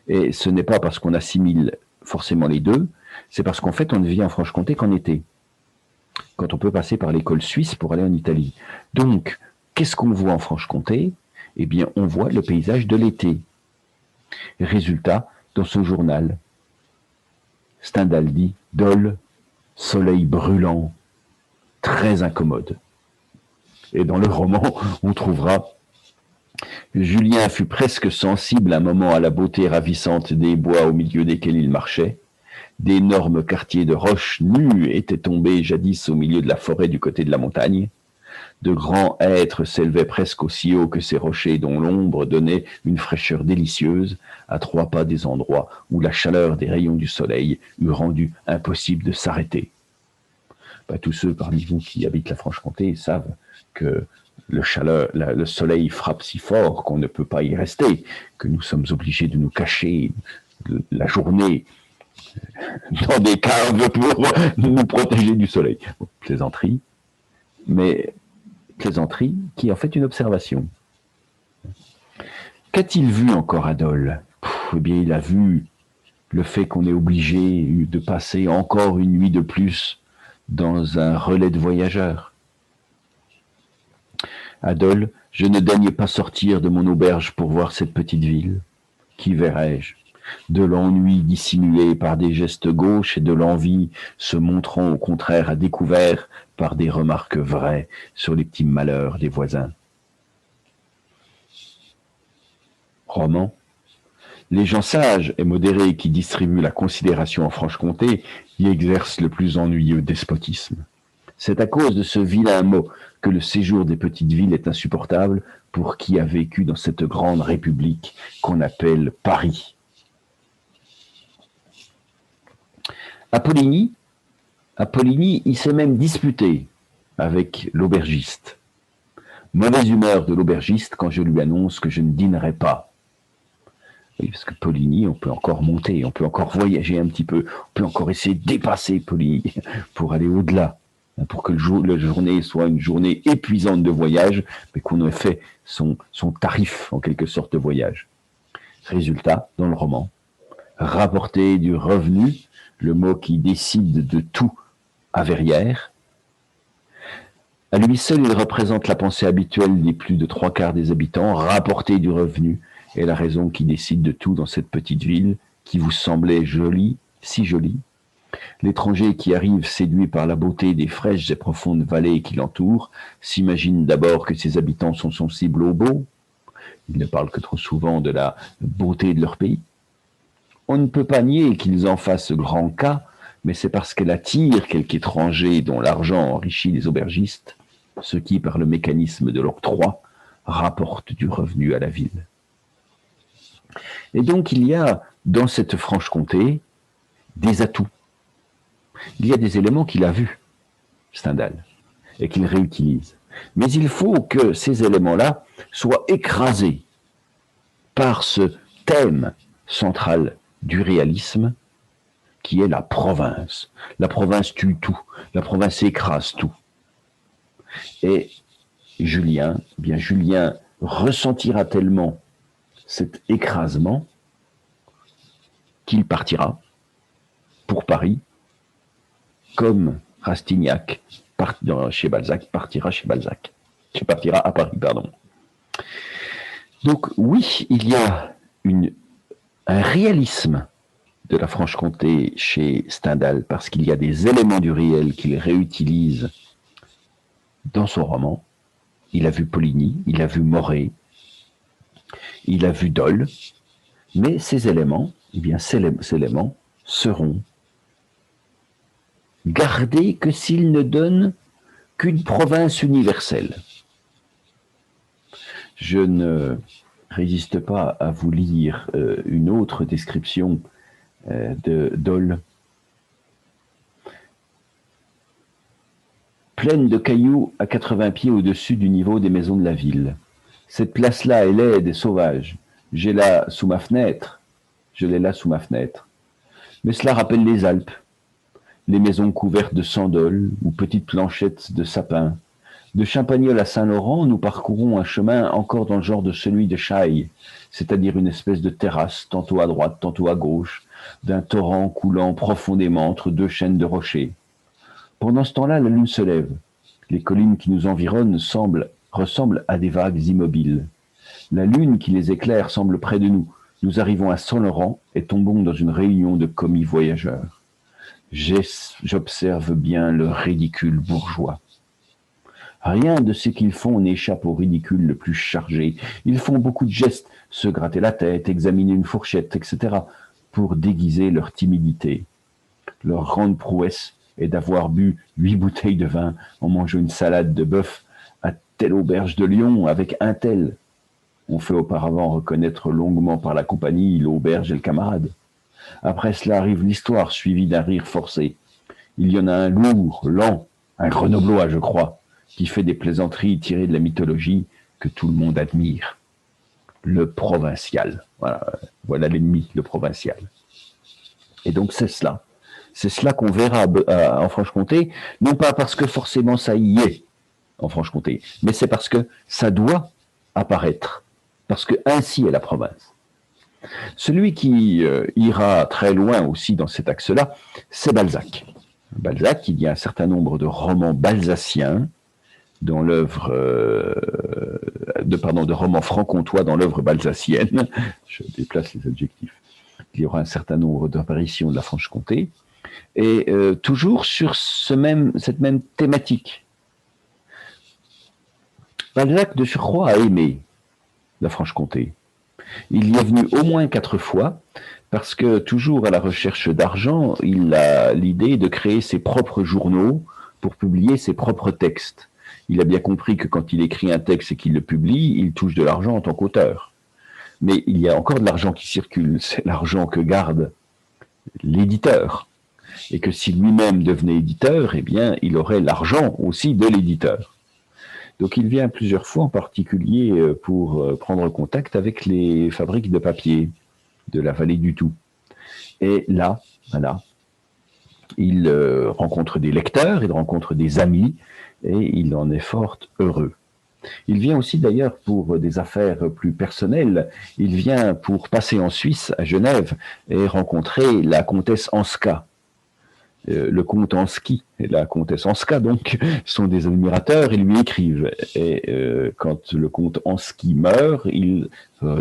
Et ce n'est pas parce qu'on assimile forcément les deux, c'est parce qu'en fait on ne vit en Franche-Comté qu'en été, quand on peut passer par l'école suisse pour aller en Italie. Donc, qu'est-ce qu'on voit en Franche-Comté? Eh bien, on voit le paysage de l'été. Résultat, dans ce journal, Stendhal dit « Dole, soleil brûlant, très incommode ». Et dans le roman, on trouvera « Julien fut presque sensible un moment à la beauté ravissante des bois au milieu desquels il marchait. D'énormes quartiers de roches nues étaient tombés jadis au milieu de la forêt du côté de la montagne. De grands hêtres s'élevaient presque aussi haut que ces rochers dont l'ombre donnait une fraîcheur délicieuse à 3 pas des endroits où la chaleur des rayons du soleil eût rendu impossible de s'arrêter. » Tous ceux parmi vous qui habitent la Franche-Comté savent que le soleil frappe si fort qu'on ne peut pas y rester, que nous sommes obligés de nous cacher la journée dans des caves pour nous protéger du soleil. Bon, plaisanterie, mais plaisanterie qui est en fait une observation. Qu'a-t-il vu encore Adol? Eh bien, il a vu le fait qu'on est obligé de passer encore une nuit de plus dans un relais de voyageurs. Adol, je ne daigne pas sortir de mon auberge pour voir cette petite ville. Qui verrais-je? De l'ennui dissimulé par des gestes gauches et de l'envie se montrant au contraire à découvert par des remarques vraies sur les petits malheurs des voisins. Roman. Les gens sages et modérés qui distribuent la considération en Franche-Comté y exercent le plus ennuyeux despotisme. C'est à cause de ce vilain mot que le séjour des petites villes est insupportable pour qui a vécu dans cette grande république qu'on appelle Paris. Apollinie, il s'est même disputé avec l'aubergiste. Mauvaise humeur de l'aubergiste quand je lui annonce que je ne dînerai pas. Oui, parce que Poligny, on peut encore monter, on peut encore voyager un petit peu, on peut encore essayer de dépasser Poligny pour aller au-delà, pour que la journée soit une journée épuisante de voyage, mais qu'on ait fait son tarif, en quelque sorte, de voyage. Résultat, dans le roman, rapporter du revenu, le mot qui décide de tout à Verrières. À lui seul, il représente la pensée habituelle des plus de 3/4 des habitants, rapporter du revenu est la raison qui décide de tout dans cette petite ville qui vous semblait jolie, si jolie. L'étranger qui arrive séduit par la beauté des fraîches et profondes vallées qui l'entourent s'imagine d'abord que ses habitants sont sensibles au beau. Ils ne parlent que trop souvent de la beauté de leur pays. On ne peut pas nier qu'ils en fassent grand cas, mais c'est parce qu'elle attire quelque étranger dont l'argent enrichit les aubergistes, ce qui, par le mécanisme de l'octroi, rapporte du revenu à la ville. Et donc, il y a, dans cette Franche-Comté, des atouts. Il y a des éléments qu'il a vus, Stendhal, et qu'il réutilise. Mais il faut que ces éléments-là soient écrasés par ce thème central du réalisme, qui est la province. La province tue tout, la province écrase tout. Et Julien ressentira tellement cet écrasement qu'il partira pour Paris, comme Rastignac partira chez Balzac. Partira à Paris, pardon. Donc oui, il y a un réalisme de la Franche-Comté chez Stendhal, parce qu'il y a des éléments du réel qu'il réutilise dans son roman. Il a vu Poligny, il a vu Moret, il a vu Dole, mais ces éléments, ces éléments seront gardés que s'ils ne donnent qu'une province universelle. Je ne résiste pas à vous lire une autre description de Dole. Pleine de cailloux à 80 pieds au-dessus du niveau des maisons de la ville. Cette place-là est laide et sauvage. Je l'ai là sous ma fenêtre. Mais cela rappelle les Alpes. les maisons couvertes de sandoles ou petites planchettes de sapin. De Champagnole à Saint-Laurent, nous parcourons un chemin encore dans le genre de celui de Chaille, c'est-à-dire une espèce de terrasse, tantôt à droite, tantôt à gauche, d'un torrent coulant profondément entre deux chaînes de rochers. Pendant ce temps-là, la lune se lève. Les collines qui nous environnent ressemblent à des vagues immobiles. La lune qui les éclaire semble près de nous. Nous arrivons à Saint-Laurent et tombons dans une réunion de commis voyageurs. J'observe bien le ridicule bourgeois. Rien de ce qu'ils font n'échappe au ridicule le plus chargé. Ils font beaucoup de gestes, se gratter la tête, examiner une fourchette, etc., pour déguiser leur timidité. Leur grande prouesse est d'avoir bu 8 bouteilles de vin en mangeant une salade de bœuf à telle auberge de Lyon avec un tel. On fait auparavant reconnaître longuement par la compagnie l'auberge et le camarade. Après cela arrive l'histoire, suivie d'un rire forcé. Il y en a un lourd, lent, un grenoblois, je crois, qui fait des plaisanteries tirées de la mythologie que tout le monde admire. Le provincial. Voilà l'ennemi, le provincial. Et donc c'est cela. C'est cela qu'on verra en Franche-Comté, non pas parce que forcément ça y est en Franche-Comté, mais c'est parce que ça doit apparaître, parce que ainsi est la province. Celui qui ira très loin aussi dans cet axe-là, c'est Balzac. Balzac, il y a un certain nombre de romans balsaciens dans l'œuvre de romans franc-comtois dans l'œuvre balsacienne. Je déplace les adjectifs. Il y aura un certain nombre d'apparitions de la Franche-Comté, et toujours sur cette même thématique. Balzac, de surcroît, a aimé la Franche-Comté. Il y est venu au moins 4 fois, parce que, toujours à la recherche d'argent, il a l'idée de créer ses propres journaux pour publier ses propres textes. Il a bien compris que quand il écrit un texte et qu'il le publie, il touche de l'argent en tant qu'auteur. Mais il y a encore de l'argent qui circule, c'est l'argent que garde l'éditeur. Et que si lui-même devenait éditeur, eh bien, il aurait l'argent aussi de l'éditeur. Donc il vient plusieurs fois, en particulier pour prendre contact avec les fabriques de papier de la vallée du Doubs. Et là, voilà, il rencontre des lecteurs, il rencontre des amis, et il en est fort heureux. Il vient aussi d'ailleurs pour des affaires plus personnelles. Il vient pour passer en Suisse, à Genève, et rencontrer la comtesse Anska. Le comte Anski et la comtesse Anska, donc, sont des admirateurs et lui écrivent. Et quand le comte Anski meurt, il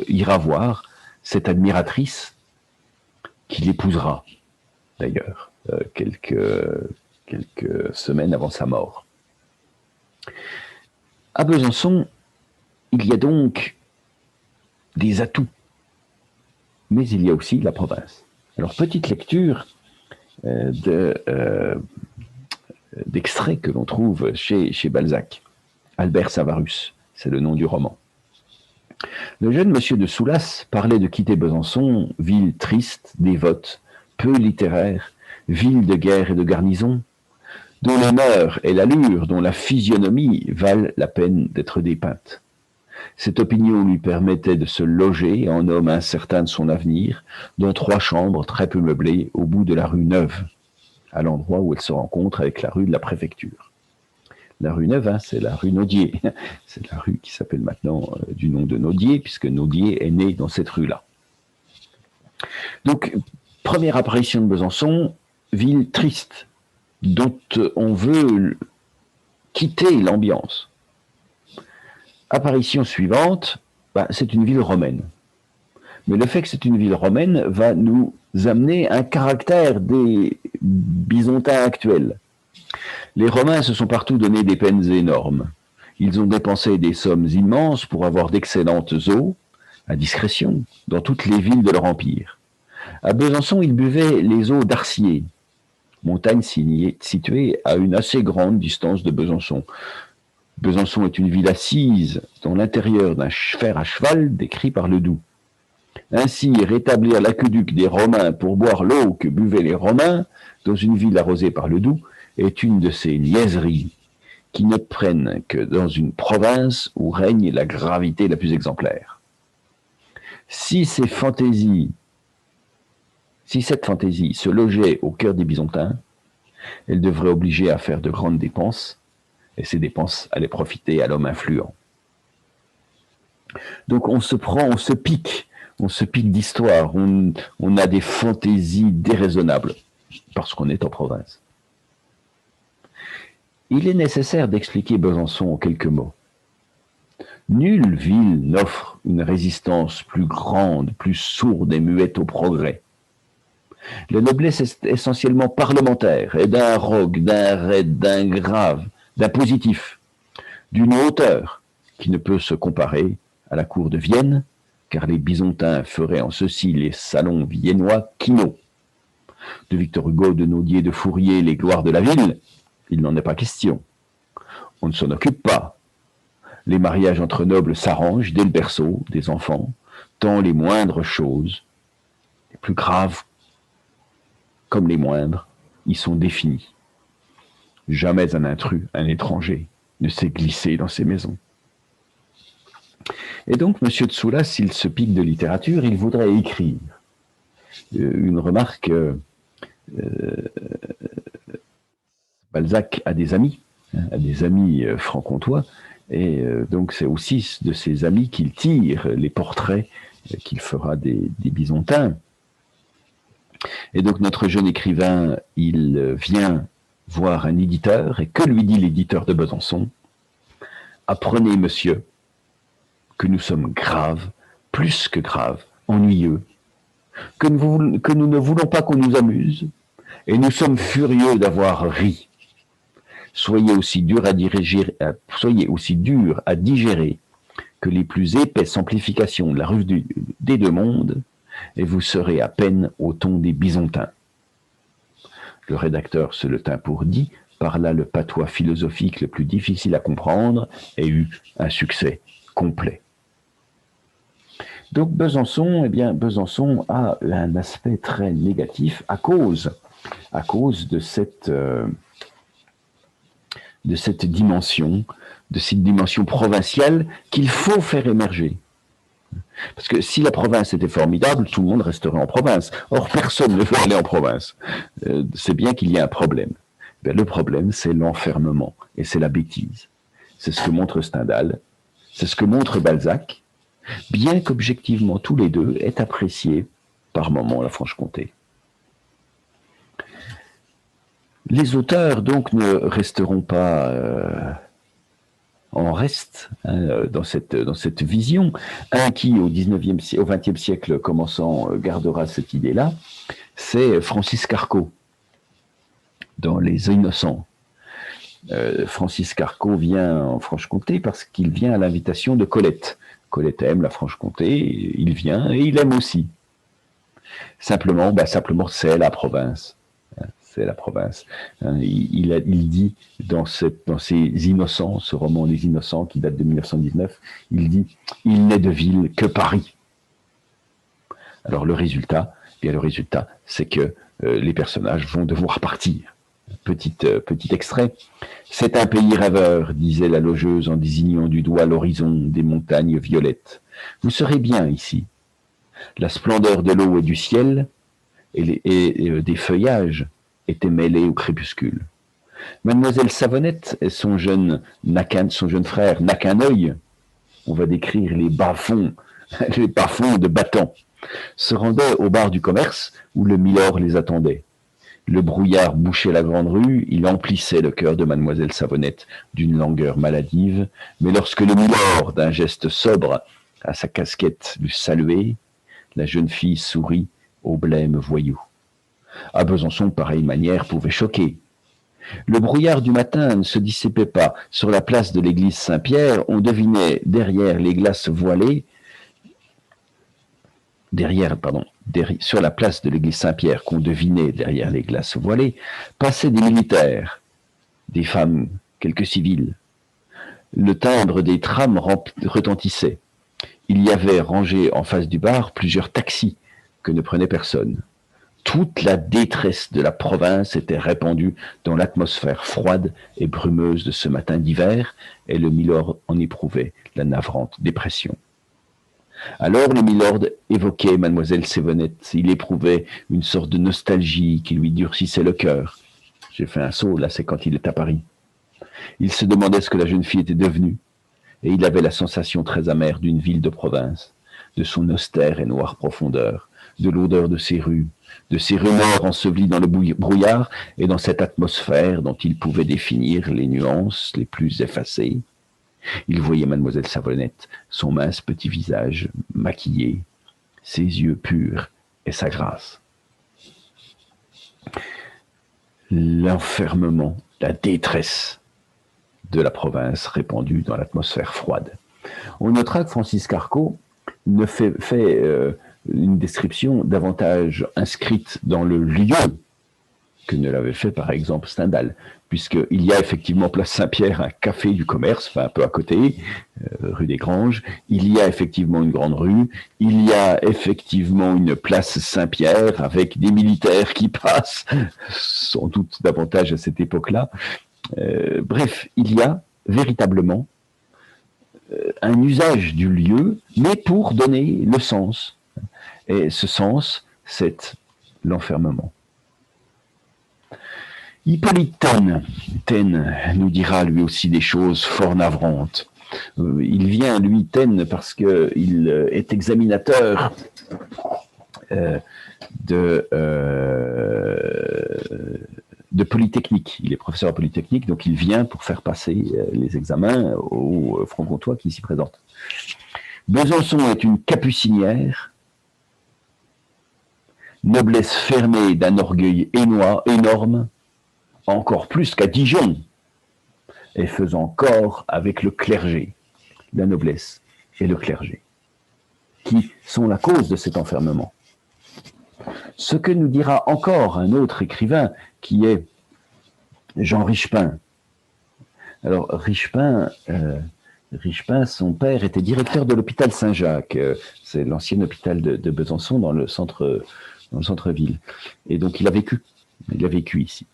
ira voir cette admiratrice qu'il épousera, d'ailleurs, quelques semaines avant sa mort. À Besançon, il y a donc des atouts, mais il y a aussi la province. Alors, petite lecture d'extraits que l'on trouve chez Balzac. Albert Savarus, c'est le nom du roman. Le jeune monsieur de Soulas parlait de quitter Besançon, ville triste, dévote, peu littéraire, ville de guerre et de garnison, dont les mœurs et l'allure, dont la physionomie valent la peine d'être dépeintes. Cette opinion lui permettait de se loger en homme incertain de son avenir, dans 3 chambres très peu meublées au bout de la rue Neuve, à l'endroit où elle se rencontre avec la rue de la Préfecture. La rue Neuve, c'est la rue Naudier. C'est la rue qui s'appelle maintenant du nom de Naudier, puisque Naudier est né dans cette rue-là. Donc, première apparition de Besançon, ville triste, dont on veut quitter l'ambiance. Apparition suivante, c'est une ville romaine. Mais le fait que c'est une ville romaine va nous amener un caractère des Byzantins actuels. Les Romains se sont partout donné des peines énormes. Ils ont dépensé des sommes immenses pour avoir d'excellentes eaux, à discrétion, dans toutes les villes de leur empire. À Besançon, ils buvaient les eaux d'Arcier, montagne située à une assez grande distance de Besançon. Besançon est une ville assise dans l'intérieur d'un fer à cheval décrit par Ledoux. Ainsi, rétablir l'aqueduc des Romains pour boire l'eau que buvaient les Romains dans une ville arrosée par Ledoux est une de ces niaiseries qui ne prennent que dans une province où règne la gravité la plus exemplaire. Si cette fantaisie se logeait au cœur des Byzantins, Elle devrait obliger à faire de grandes dépenses, et ces dépenses allaient profiter à l'homme influent. Donc on se pique d'histoire, on a des fantaisies déraisonnables, parce qu'on est en province. Il est nécessaire d'expliquer Besançon en quelques mots. Nulle ville n'offre une résistance plus grande, plus sourde et muette au progrès. La noblesse est essentiellement parlementaire, et d'un rogue, d'un raide, d'un grave, d'un positif, d'une hauteur qui ne peut se comparer à la cour de Vienne, car les Bisontins feraient en ceci les salons viennois Quinault. De Victor Hugo, de Naudier, de Fourier, les gloires de la ville, il n'en est pas question. On ne s'en occupe pas. Les mariages entre nobles s'arrangent dès le berceau des enfants, tant les moindres choses, les plus graves comme les moindres, y sont définis. Jamais un intrus, un étranger, ne s'est glissé dans ces maisons. Et donc, M. Tsoula, s'il se pique de littérature, il voudrait écrire. Une remarque, Balzac a des amis franc-comtois, et donc c'est aussi de ses amis qu'il tire les portraits qu'il fera des Bisontins. Et donc notre jeune écrivain, il vient voir un éditeur, et que lui dit l'éditeur de Besançon? Apprenez, monsieur, que nous sommes graves, plus que graves, ennuyeux, que nous ne voulons pas qu'on nous amuse, et nous sommes furieux d'avoir ri. Soyez aussi dur à digérer que les plus épaisses amplifications de la rue des deux mondes, et vous serez à peine au ton des Bisontins. Le rédacteur se le tint pour dit, parla le patois philosophique le plus difficile à comprendre, et eut un succès complet. Donc Besançon, Besançon a un aspect très négatif à cause de cette dimension provinciale qu'il faut faire émerger. Parce que si la province était formidable, tout le monde resterait en province. Or, personne ne veut aller en province. C'est bien qu'il y a un problème. Le problème, c'est l'enfermement, et c'est la bêtise. C'est ce que montre Stendhal, c'est ce que montre Balzac, bien qu'objectivement, tous les deux aient apprécié par moments la Franche-Comté. Les auteurs, donc, ne resteront pas en reste dans cette vision. Un qui, au XXe siècle commençant, gardera cette idée-là, c'est Francis Carco, dans Les Innocents. Francis Carco vient en Franche-Comté parce qu'il vient à l'invitation de Colette. Colette aime la Franche-Comté, il vient et il aime aussi. Simplement, c'est la province. C'est la province. Il dit dans ses Innocents, ce roman des Innocents qui date de 1919, il dit « Il n'est de ville que Paris ». Alors le résultat, c'est que les personnages vont devoir partir. Petit extrait. « C'est un pays rêveur, disait la logeuse en désignant du doigt l'horizon des montagnes violettes. Vous serez bien ici. La splendeur de l'eau et du ciel et des feuillages était mêlée au crépuscule. Mademoiselle Savonnette et son jeune frère n'a qu'un œil. On va décrire les bas-fonds de Battant. Se rendaient au bar du commerce où le milord les attendait. Le brouillard bouchait la grande rue, il emplissait le cœur de mademoiselle Savonnette d'une langueur maladive, mais lorsque le milord, d'un geste sobre, à sa casquette lui saluait, la jeune fille sourit au blême voyou. À Besançon, pareille manière pouvait choquer. Le brouillard du matin ne se dissipait pas. Sur la place de l'église Saint-Pierre, on devinait derrière les glaces voilées, sur la place de l'église Saint-Pierre, qu'on devinait derrière les glaces voilées, passaient des militaires, des femmes, quelques civils. Le timbre des trams retentissait. Il y avait rangé en face du bar plusieurs taxis que ne prenait personne. Toute la détresse de la province était répandue dans l'atmosphère froide et brumeuse de ce matin d'hiver, et le milord en éprouvait la navrante dépression. Alors le milord évoquait mademoiselle Savonnette, il éprouvait une sorte de nostalgie qui lui durcissait le cœur. j'ai fait un saut, là c'est quand il est à Paris. Il se demandait ce que la jeune fille était devenue, et il avait la sensation très amère d'une ville de province, de son austère et noire profondeur, de l'odeur de ses rues, de ces rumeurs ensevelies dans le brouillard et dans cette atmosphère dont il pouvait définir les nuances les plus effacées. Il voyait mademoiselle Savonnette, son mince petit visage maquillé, ses yeux purs et sa grâce. L'enfermement, la détresse de la province répandue dans l'atmosphère froide. On notera que Francis Carco ne fait une description davantage inscrite dans le lieu que ne l'avait fait par exemple Stendhal, puisqu'il y a effectivement place Saint-Pierre, un café du commerce, enfin un peu à côté, rue des Granges, il y a effectivement une grande rue, il y a effectivement une place Saint-Pierre avec des militaires qui passent, sans doute davantage à cette époque-là. Bref, il y a véritablement un usage du lieu, mais pour donner le sens. Et ce sens, c'est l'enfermement. Hippolyte Taine nous dira lui aussi des choses fort navrantes. Il vient, lui, Taine, parce qu'il est examinateur de Polytechnique. Il est professeur à Polytechnique, donc il vient pour faire passer les examens aux francs-comtois qui s'y présentent. Besançon est une capucinière, noblesse fermée d'un orgueil énorme, encore plus qu'à Dijon, et faisant corps avec le clergé, la noblesse et le clergé, qui sont la cause de cet enfermement. Ce que nous dira encore un autre écrivain, qui est Jean Richepin. Alors, Richepin, son père était directeur de l'hôpital Saint-Jacques, c'est l'ancien hôpital de Besançon dans le centre-ville. Et donc, il a vécu ici.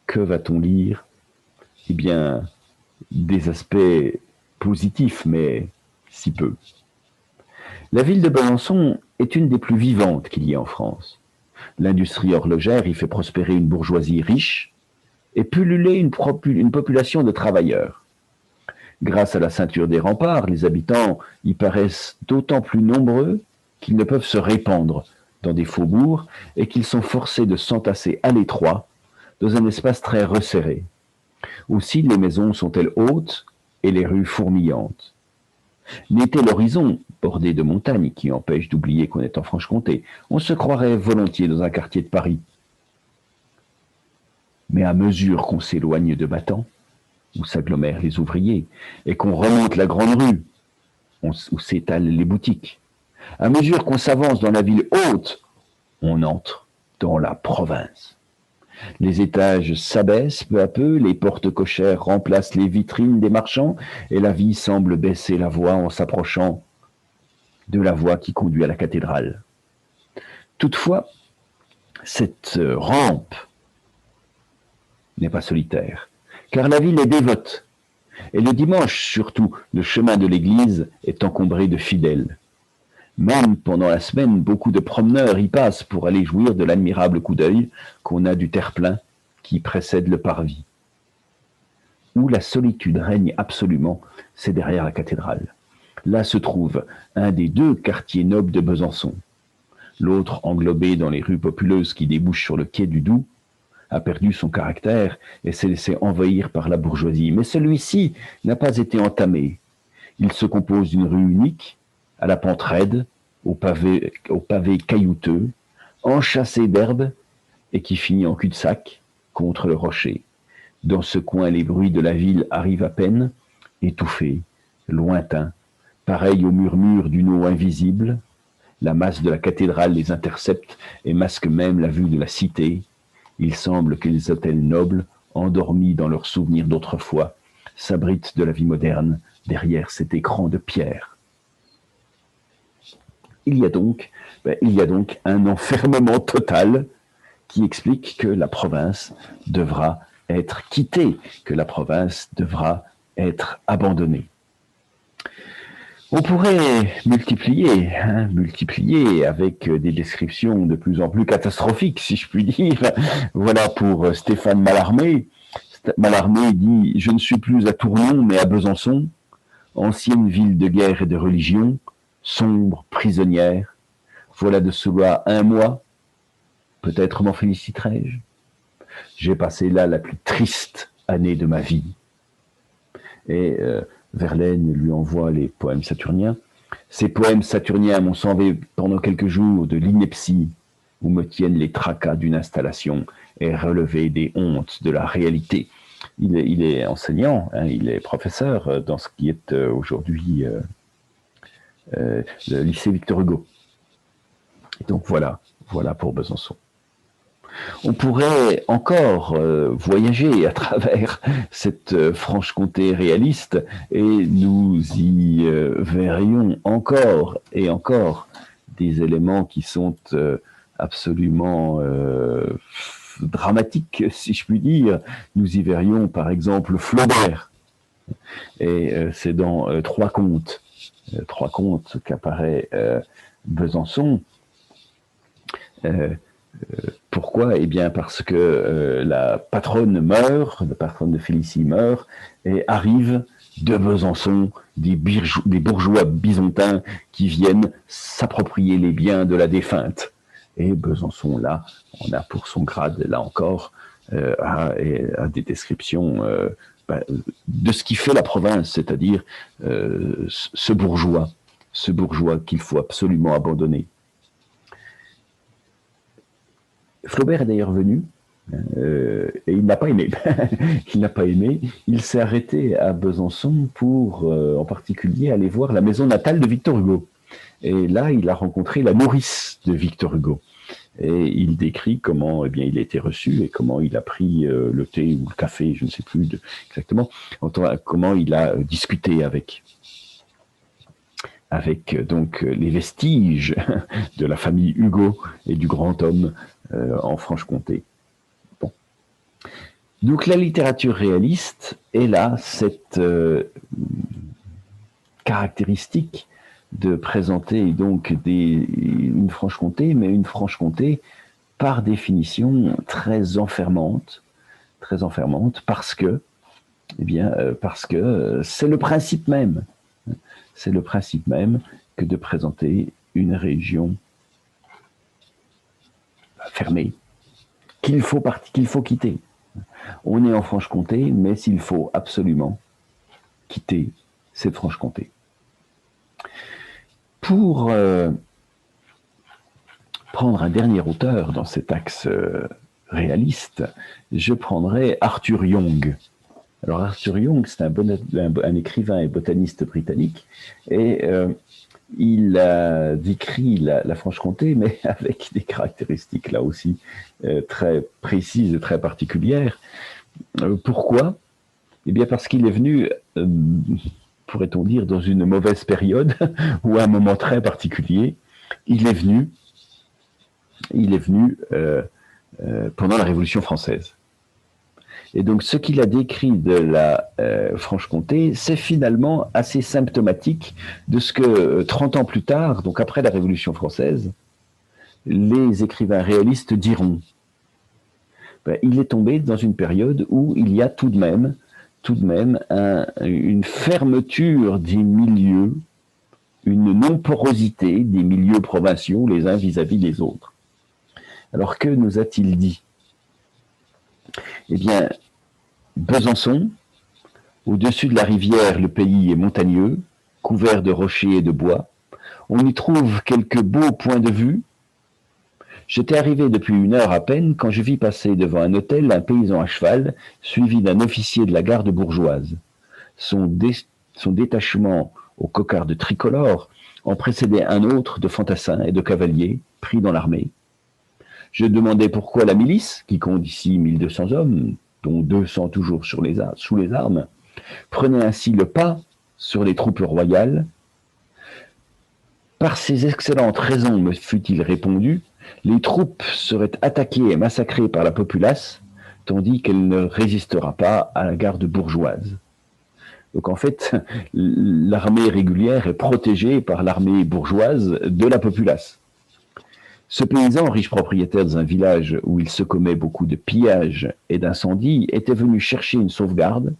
Que va-t-on lire? Eh bien, des aspects positifs, mais si peu. La ville de Besançon est une des plus vivantes qu'il y ait en France. L'industrie horlogère y fait prospérer une bourgeoisie riche et pulluler une population de travailleurs. Grâce à la ceinture des remparts, les habitants y paraissent d'autant plus nombreux qu'ils ne peuvent se répandre dans des faubourgs et qu'ils sont forcés de s'entasser à l'étroit dans un espace très resserré. Aussi, les maisons sont-elles hautes et les rues fourmillantes. N'était l'horizon bordé de montagnes qui empêche d'oublier qu'on est en Franche-Comté, on se croirait volontiers dans un quartier de Paris. Mais à mesure qu'on s'éloigne de Battant, où s'agglomèrent les ouvriers, et qu'on remonte la grande rue, où s'étalent les boutiques, à mesure qu'on s'avance dans la ville haute, on entre dans la province. Les étages s'abaissent peu à peu, les portes cochères remplacent les vitrines des marchands, et la vie semble baisser la voie en s'approchant de la voie qui conduit à la cathédrale. Toutefois, cette rampe n'est pas solitaire, car la ville est dévote, et le dimanche surtout, le chemin de l'église est encombré de fidèles. Même pendant la semaine, beaucoup de promeneurs y passent pour aller jouir de l'admirable coup d'œil qu'on a du terre-plein qui précède le parvis. Où la solitude règne absolument, c'est derrière la cathédrale. Là se trouve un des deux quartiers nobles de Besançon. L'autre, englobé dans les rues populeuses qui débouchent sur le quai du Doubs, a perdu son caractère et s'est laissé envahir par la bourgeoisie. Mais celui-ci n'a pas été entamé. Il se compose d'une rue unique, à la pente raide, au pavé caillouteux, enchâssé d'herbe, et qui finit en cul-de-sac contre le rocher. Dans ce coin, les bruits de la ville arrivent à peine, étouffés, lointains, pareils au murmure d'une eau invisible. La masse de la cathédrale les intercepte et masque même la vue de la cité. Il semble que les hôtels nobles, endormis dans leurs souvenirs d'autrefois, s'abritent de la vie moderne derrière cet écran de pierre. Il y a donc un enfermement total qui explique que la province devra être quittée, que la province devra être abandonnée. On pourrait multiplier, multiplier avec des descriptions de plus en plus catastrophiques, si je puis dire. Voilà pour Stéphane Mallarmé. Mallarmé dit « Je ne suis plus à Tournon, mais à Besançon, ancienne ville de guerre et de religion, sombre, prisonnière. Voilà de cela un mois, peut-être m'en féliciterai-je. J'ai passé là la plus triste année de ma vie. » Et Verlaine lui envoie les poèmes saturniens. Ces poèmes saturniens m'ont sauvé pendant quelques jours de l'ineptie où me tiennent les tracas d'une installation et relevé des hontes de la réalité. Il est enseignant, il est professeur dans ce qui est aujourd'hui le lycée Victor Hugo. Et donc voilà pour Besançon. On pourrait encore voyager à travers cette Franche-Comté réaliste et nous y verrions encore et encore des éléments qui sont absolument dramatiques, si je puis dire. Nous y verrions par exemple Flaubert. Et c'est dans Trois contes qu'apparaît Besançon. Pourquoi? Eh bien parce que la patronne meurt, la patronne de Félicie meurt, et arrive de Besançon des bourgeois bisontins qui viennent s'approprier les biens de la défunte. Et Besançon, là, on a pour son grade, là encore, a des descriptions de ce qui fait la province, c'est-à-dire ce bourgeois qu'il faut absolument abandonner. Flaubert est d'ailleurs venu, et il n'a pas aimé. Il n'a pas aimé. Il s'est arrêté à Besançon pour, en particulier, aller voir la maison natale de Victor Hugo. Et là, il a rencontré la nourrice de Victor Hugo. Et il décrit comment il a été reçu et comment il a pris le thé ou le café, je ne sais plus exactement, comment il a discuté avec donc les vestiges de la famille Hugo et du grand homme en Franche-Comté. Bon. Donc la littérature réaliste est là cette caractéristique de présenter donc une Franche-Comté, mais une Franche-Comté par définition très enfermante parce que c'est le principe même. C'est le principe même que de présenter une région fermée qu'il faut quitter. On est en Franche-Comté, mais il faut absolument quitter cette Franche-Comté. Pour prendre un dernier auteur dans cet axe réaliste, je prendrai Arthur Young. Alors Arthur Young, c'est un écrivain et botaniste britannique, et il a décrit la Franche-Comté, mais avec des caractéristiques là aussi très précises et très particulières. Pourquoi? Eh bien parce qu'il est venu, pourrait-on dire, dans une mauvaise période ou à un moment très particulier. Il est venu pendant la Révolution française. Et donc, ce qu'il a décrit de la Franche-Comté, c'est finalement assez symptomatique de ce que 30 ans plus tard, donc après la Révolution française, les écrivains réalistes diront. Il est tombé dans une période où il y a tout de même une fermeture des milieux, une non-porosité des milieux provinciaux les uns vis-à-vis des autres. Alors, que nous a-t-il dit? Eh bien, Besançon, au-dessus de la rivière, le pays est montagneux, couvert de rochers et de bois. On y trouve quelques beaux points de vue. J'étais arrivé depuis 1 heure à peine quand je vis passer devant un hôtel un paysan à cheval, suivi d'un officier de la garde bourgeoise. Son détachement aux cocardes tricolores en précédait un autre de fantassins et de cavaliers pris dans l'armée. Je demandais pourquoi la milice, qui compte ici 1200 hommes, dont 200 toujours sous les armes, prenait ainsi le pas sur les troupes royales. Par ces excellentes raisons, me fut-il répondu, les troupes seraient attaquées et massacrées par la populace, tandis qu'elle ne résistera pas à la garde bourgeoise. Donc en fait, l'armée régulière est protégée par l'armée bourgeoise de la populace. Ce paysan, riche propriétaire dans un village où il se commet beaucoup de pillages et d'incendies, était venu chercher une sauvegarde.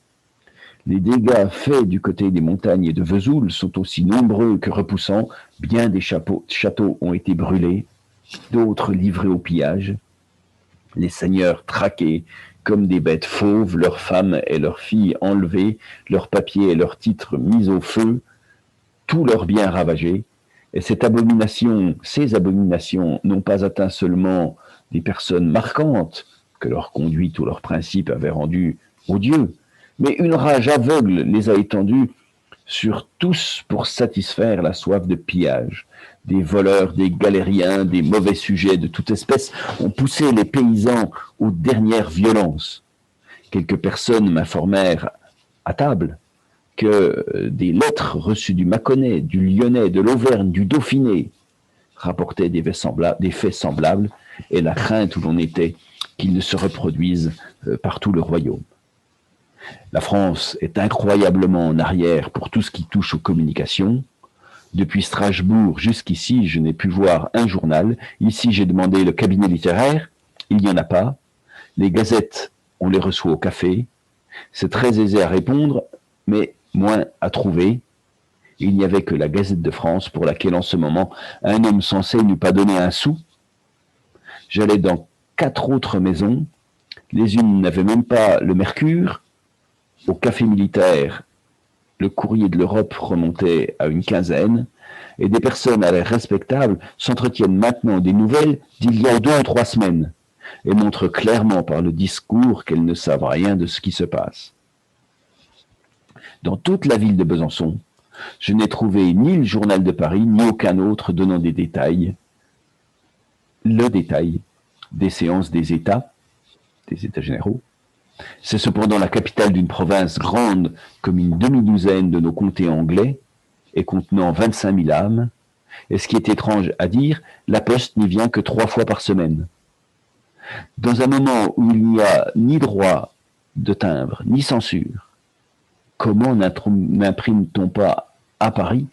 Les dégâts faits du côté des montagnes de Vesoul sont aussi nombreux que repoussants. Bien des châteaux ont été brûlés, d'autres livrés au pillage. Les seigneurs traqués comme des bêtes fauves, leurs femmes et leurs filles enlevées, leurs papiers et leurs titres mis au feu, tous leurs biens ravagés. Et ces abominations n'ont pas atteint seulement des personnes marquantes que leur conduite ou leurs principes avaient rendues odieux, mais une rage aveugle les a étendues sur tous pour satisfaire la soif de pillage. Des voleurs, des galériens, des mauvais sujets de toute espèce ont poussé les paysans aux dernières violences. Quelques personnes m'informèrent à table que des lettres reçues du Mâconnais, du Lyonnais, de l'Auvergne, du Dauphiné rapportaient des faits semblables et la crainte où l'on était qu'ils ne se reproduisent par tout le royaume. La France est incroyablement en arrière pour tout ce qui touche aux communications. Depuis Strasbourg jusqu'ici, je n'ai pu voir un journal. Ici, j'ai demandé le cabinet littéraire. Il n'y en a pas. Les gazettes, on les reçoit au café. C'est très aisé à répondre, mais moins à trouver. Il n'y avait que la Gazette de France pour laquelle, en ce moment, un homme censé n'eût pas donné un sou. J'allais dans 4 autres maisons. Les unes n'avaient même pas le Mercure. Au café militaire, le courrier de l'Europe remontait à une quinzaine, et des personnes à l'air respectable s'entretiennent maintenant des nouvelles d'il y a 2 ou 3 semaines, et montrent clairement par le discours qu'elles ne savent rien de ce qui se passe. Dans toute la ville de Besançon, je n'ai trouvé ni le journal de Paris, ni aucun autre donnant des détails, le détail des séances des États généraux. C'est cependant la capitale d'une province grande comme une demi-douzaine de nos comtés anglais et contenant 25 000 âmes. Et ce qui est étrange à dire, la poste n'y vient que 3 fois par semaine. Dans un moment où il n'y a ni droit de timbre, ni censure, comment n'imprime-t-on pas à Paris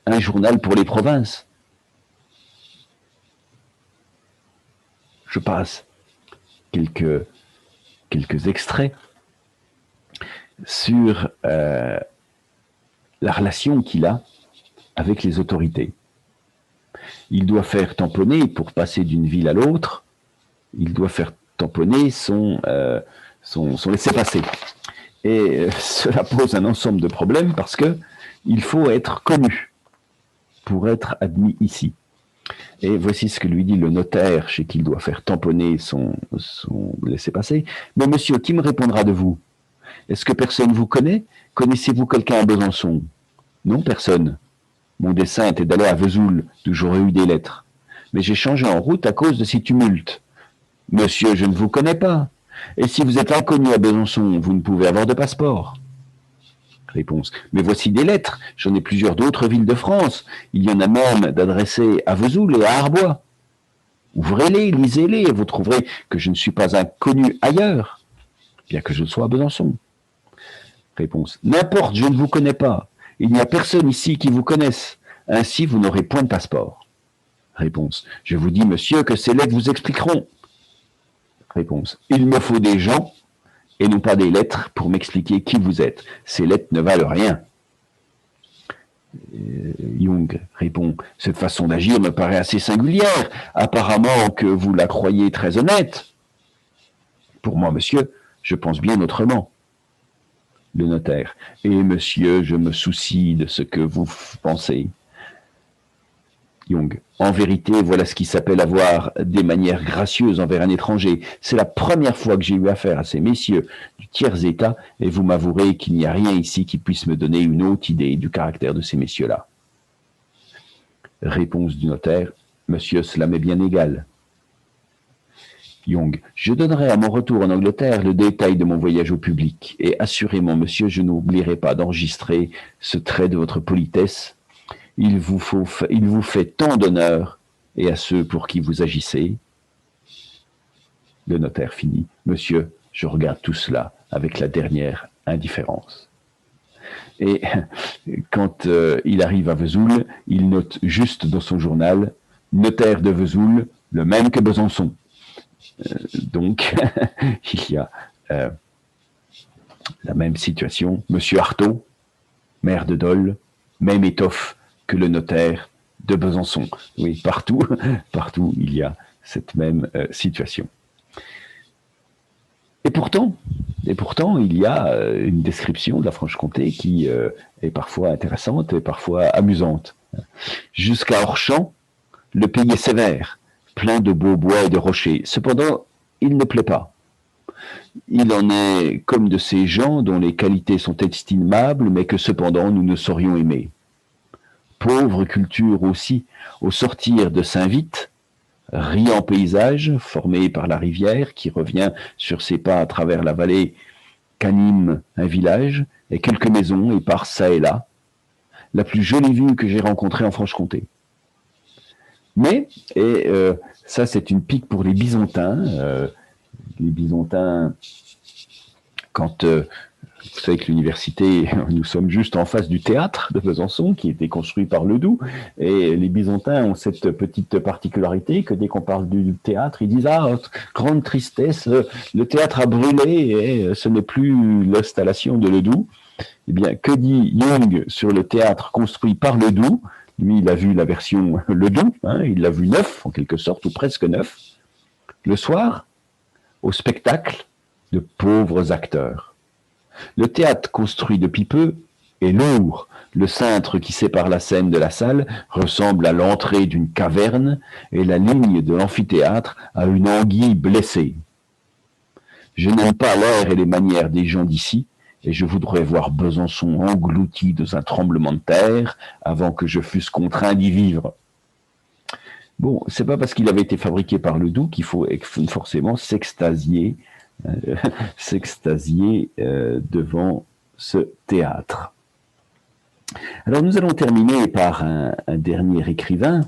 un journal pour les provinces? Je passe quelques extraits sur la relation qu'il a avec les autorités. Il doit faire tamponner, pour passer d'une ville à l'autre, il doit faire tamponner son laissez-passer. Et cela pose un ensemble de problèmes parce qu'il faut être connu pour être admis ici. Et voici ce que lui dit le notaire chez qui il doit faire tamponner son laissez-passer. « Mais monsieur, qui me répondra de vous? Est-ce que personne vous connaît? Connaissez-vous quelqu'un à Besançon? » Non, personne. Mon dessein était d'aller à Vesoul, d'où j'aurais eu des lettres. Mais j'ai changé en route à cause de ces tumultes. Monsieur, je ne vous connais pas. Et si vous êtes inconnu à Besançon, vous ne pouvez avoir de passeport. Réponse. Mais voici des lettres. J'en ai plusieurs d'autres villes de France. Il y en a même d'adressées à Vesoul et à Arbois. Ouvrez-les, lisez-les, et vous trouverez que je ne suis pas inconnu ailleurs, bien que je sois à Besançon. Réponse. N'importe, je ne vous connais pas. Il n'y a personne ici qui vous connaisse. Ainsi, vous n'aurez point de passeport. Réponse. Je vous dis, monsieur, que ces lettres vous expliqueront. Réponse. Il me faut des gens et non pas des lettres pour m'expliquer qui vous êtes. Ces lettres ne valent rien. Jung répond, cette façon d'agir me paraît assez singulière. Apparemment que vous la croyez très honnête. Pour moi, monsieur, je pense bien autrement. Le notaire. Et monsieur, je me soucie de ce que vous pensez. Jung. En vérité, voilà ce qui s'appelle avoir des manières gracieuses envers un étranger. C'est la première fois que j'ai eu affaire à ces messieurs du tiers-état, et vous m'avouerez qu'il n'y a rien ici qui puisse me donner une haute idée du caractère de ces messieurs-là. Réponse du notaire. Monsieur, cela m'est bien égal. Jung. Je donnerai à mon retour en Angleterre le détail de mon voyage au public, et assurément, monsieur, je n'oublierai pas d'enregistrer ce trait de votre politesse. Il vous fait tant d'honneur, et à ceux pour qui vous agissez. Le notaire finit. Monsieur, je regarde tout cela avec la dernière indifférence. Et quand il arrive à Vesoul, il note juste dans son journal « Notaire de Vesoul, le même que Besançon ». Donc, il y a la même situation. Monsieur Artaud, maire de Dole, même étoffe que le notaire de Besançon. Oui, partout, partout, il y a cette même situation. Et pourtant, il y a une description de la Franche-Comté qui est parfois intéressante et parfois amusante. Jusqu'à Orchamps, le pays est sévère, plein de beaux bois et de rochers. Cependant, il ne plaît pas. Il en est comme de ces gens dont les qualités sont estimables, mais que cependant nous ne saurions aimer. Pauvre culture aussi, au sortir de Saint-Vite, riant paysage formé par la rivière qui revient sur ses pas à travers la vallée qu'anime un village et quelques maisons éparses çà et là, la plus jolie vue que j'ai rencontrée en Franche-Comté. Mais, et ça c'est une pique pour les Bisontins, quand vous savez que l'université, nous sommes juste en face du théâtre de Besançon, qui a été construit par Ledoux, et les Bisontins ont cette petite particularité que dès qu'on parle du théâtre, ils disent « Ah, grande tristesse, le théâtre a brûlé et ce n'est plus l'installation de Ledoux ». Eh bien, que dit Jung sur le théâtre construit par Ledoux? Lui, il a vu la version Ledoux, hein, il l'a vu neuf, en quelque sorte, ou presque neuf. Le soir, au spectacle de pauvres acteurs. Le théâtre construit depuis peu est lourd. Le cintre qui sépare la scène de la salle ressemble à l'entrée d'une caverne et la ligne de l'amphithéâtre à une anguille blessée. Je n'aime pas l'air et les manières des gens d'ici, et je voudrais voir Besançon englouti dans un tremblement de terre avant que je fusse contraint d'y vivre. Bon, c'est pas parce qu'il avait été fabriqué par Ledoux qu'il faut forcément s'extasier devant ce théâtre. Alors nous allons terminer par un dernier écrivain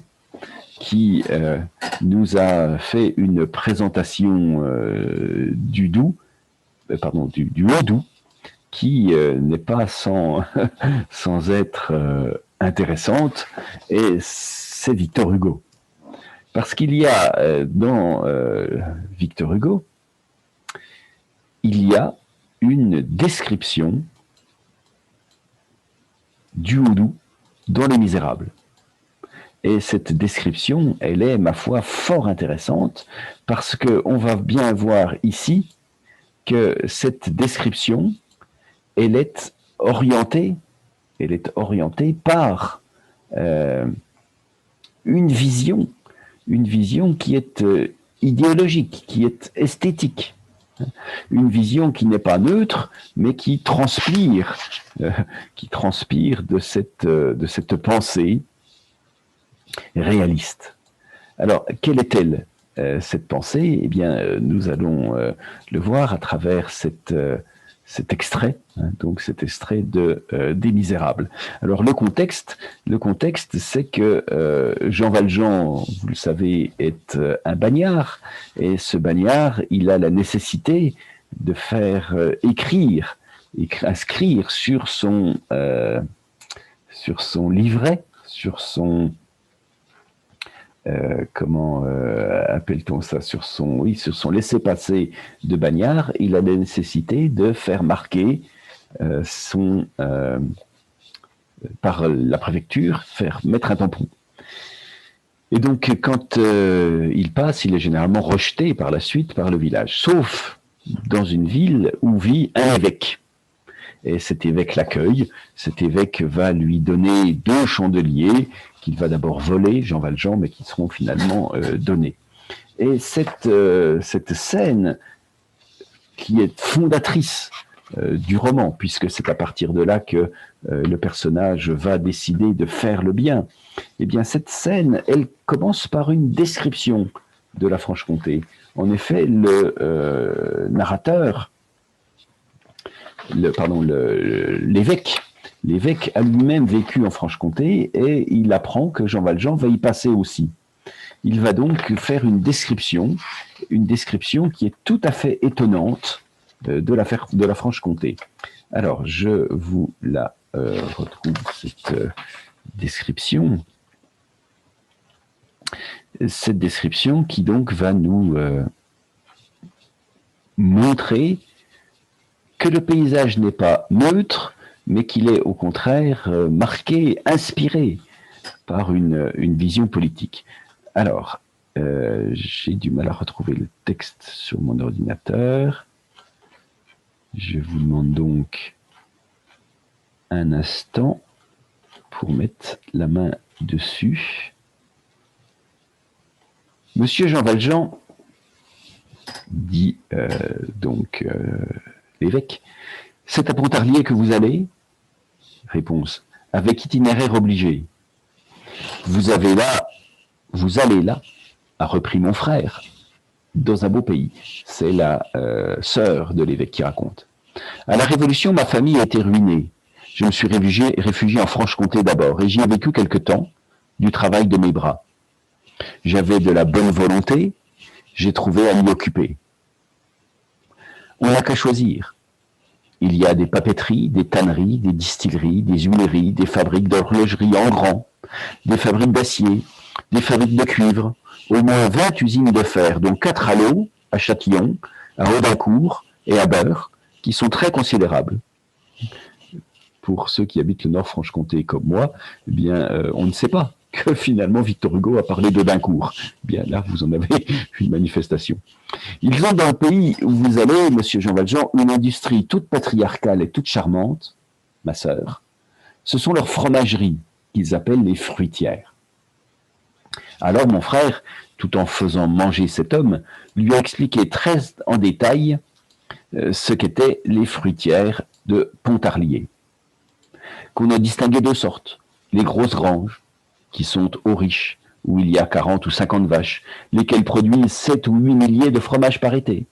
qui nous a fait une présentation du Haut-Doubs, qui n'est pas sans être intéressante, et c'est Victor Hugo. Parce qu'il y a dans Victor Hugo, il y a une description du Haut-Doubs dans Les Misérables. Et cette description, elle est, ma foi, fort intéressante, parce qu'on va bien voir ici que cette description, elle est orientée par une vision qui est idéologique, qui est esthétique. Une vision qui n'est pas neutre, mais qui transpire de cette pensée réaliste. Alors, quelle est-elle, cette pensée? Eh bien, nous allons le voir à travers cet extrait, hein, donc cet extrait de des Misérables. Alors le contexte, c'est que Jean Valjean, vous le savez, est un bagnard, et ce bagnard, il a la nécessité de faire inscrire sur son livret, sur son comment appelle-t-on ça, sur son laissez-passer de bagnard, il a la nécessité de faire marquer par la préfecture, mettre un tampon. Et donc, quand il passe, il est généralement rejeté par la suite par le village, sauf dans une ville où vit un évêque. Et cet évêque l'accueille, cet évêque va lui donner 2 chandeliers qu'il va d'abord voler, Jean Valjean, mais qui seront finalement donnés. Et cette scène qui est fondatrice du roman, puisque c'est à partir de là que le personnage va décider de faire le bien, eh bien cette scène, elle commence par une description de la Franche-Comté. En effet, le narrateur, l'évêque a lui-même vécu en Franche-Comté et il apprend que Jean Valjean va y passer aussi. Il va donc faire une description qui est tout à fait étonnante de la Franche-Comté. Alors, je vous la retrouve cette description. Cette description qui donc va nous montrer que le paysage n'est pas neutre, mais qu'il est au contraire marqué, inspiré par une vision politique. Alors, j'ai du mal à retrouver le texte sur mon ordinateur. Je vous demande donc un instant pour mettre la main dessus. Monsieur Jean Valjean, dit l'évêque, c'est à Pontarlier que vous allez? Réponse, avec itinéraire obligé. Vous allez là, a repris mon frère, dans un beau pays. C'est la sœur de l'évêque qui raconte. À la Révolution, ma famille a été ruinée. Je me suis réfugié en Franche-Comté d'abord, et j'y ai vécu quelque temps, du travail de mes bras. J'avais de la bonne volonté, j'ai trouvé à m'y occuper. On n'a qu'à choisir. Il y a des papeteries, des tanneries, des distilleries, des huileries, des fabriques d'horlogerie en grand, des fabriques d'acier, des fabriques de cuivre, au moins 20 usines de fer, dont 4 à l'eau, à Châtillon, à Audincourt et à Beurre, qui sont très considérables. Pour ceux qui habitent le Nord-Franche-Comté comme moi, eh bien, on ne sait pas que finalement Victor Hugo a parlé d'Audincourt. Bien là, vous en avez une manifestation. Ils ont dans le pays où vous allez, monsieur Jean Valjean, une industrie toute patriarcale et toute charmante, ma sœur. Ce sont leurs fromageries qu'ils appellent les fruitières. Alors mon frère, tout en faisant manger cet homme, lui a expliqué très en détail ce qu'étaient les fruitières de Pontarlier, qu'on a distingué 2 sortes. Les grosses granges, qui sont aux riches, où il y a 40 ou 50 vaches, lesquelles produisent 7 ou 8 milliers de fromages par été.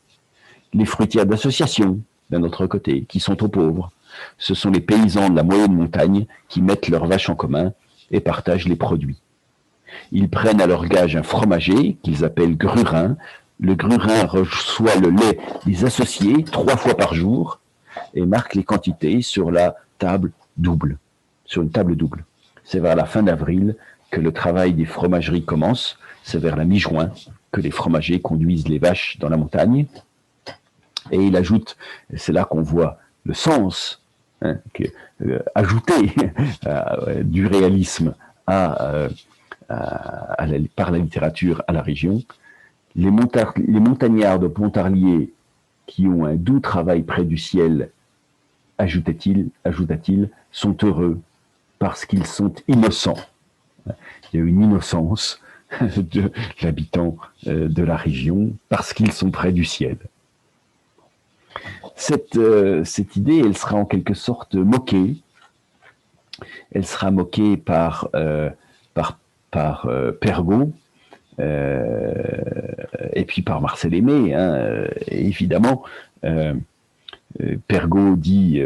Les fruitières d'association, d'un autre côté, qui sont aux pauvres. Ce sont les paysans de la moyenne montagne qui mettent leurs vaches en commun et partagent les produits. Ils prennent à leur gage un fromager qu'ils appellent grurin. Le grurin reçoit le lait des associés 3 fois par jour et marque les quantités sur la table double, sur une table double. C'est vers la fin d'avril que le travail des fromageries commence. C'est vers la mi-juin que les fromagers conduisent les vaches dans la montagne. Et il ajoute, c'est là qu'on voit le sens ajouté du réalisme par la littérature à la région. Les montagnards de Pontarlier qui ont un doux travail près du ciel, ajouta-t-il, sont heureux parce qu'ils sont innocents. Il y a une innocence de l'habitant de la région parce qu'ils sont près du ciel. Cette idée, elle sera en quelque sorte moquée. Elle sera moquée par Pergaud et puis par Marcel Aimé. Évidemment, Pergaud dit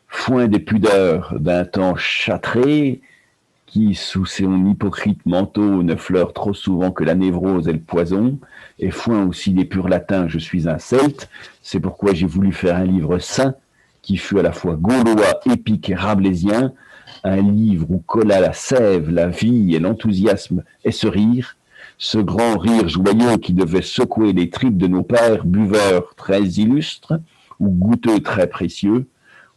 foin des pudeurs d'un temps châtré, qui, sous son hypocrite manteau, ne fleure trop souvent que la névrose et le poison, et foin aussi des purs latins, je suis un celte, c'est pourquoi j'ai voulu faire un livre saint, qui fut à la fois gaulois, épique et rabelaisien, un livre où colla la sève, la vie et l'enthousiasme et ce grand rire joyeux qui devait secouer les tripes de nos pères, buveurs très illustres, ou goûteux très précieux,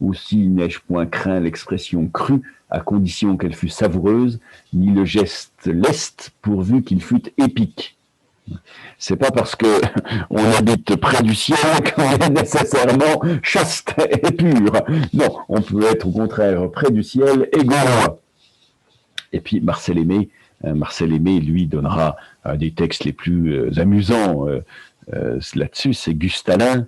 aussi n'ai-je point craint l'expression crue, à condition qu'elle fût savoureuse, ni le geste leste, pourvu qu'il fût épique. C'est pas parce que on habite près du ciel qu'on est nécessairement chaste et pur. Non, on peut être au contraire près du ciel et gaulois. Et puis Marcel Aimé, lui, donnera un des textes les plus amusants là-dessus, c'est Gustalin.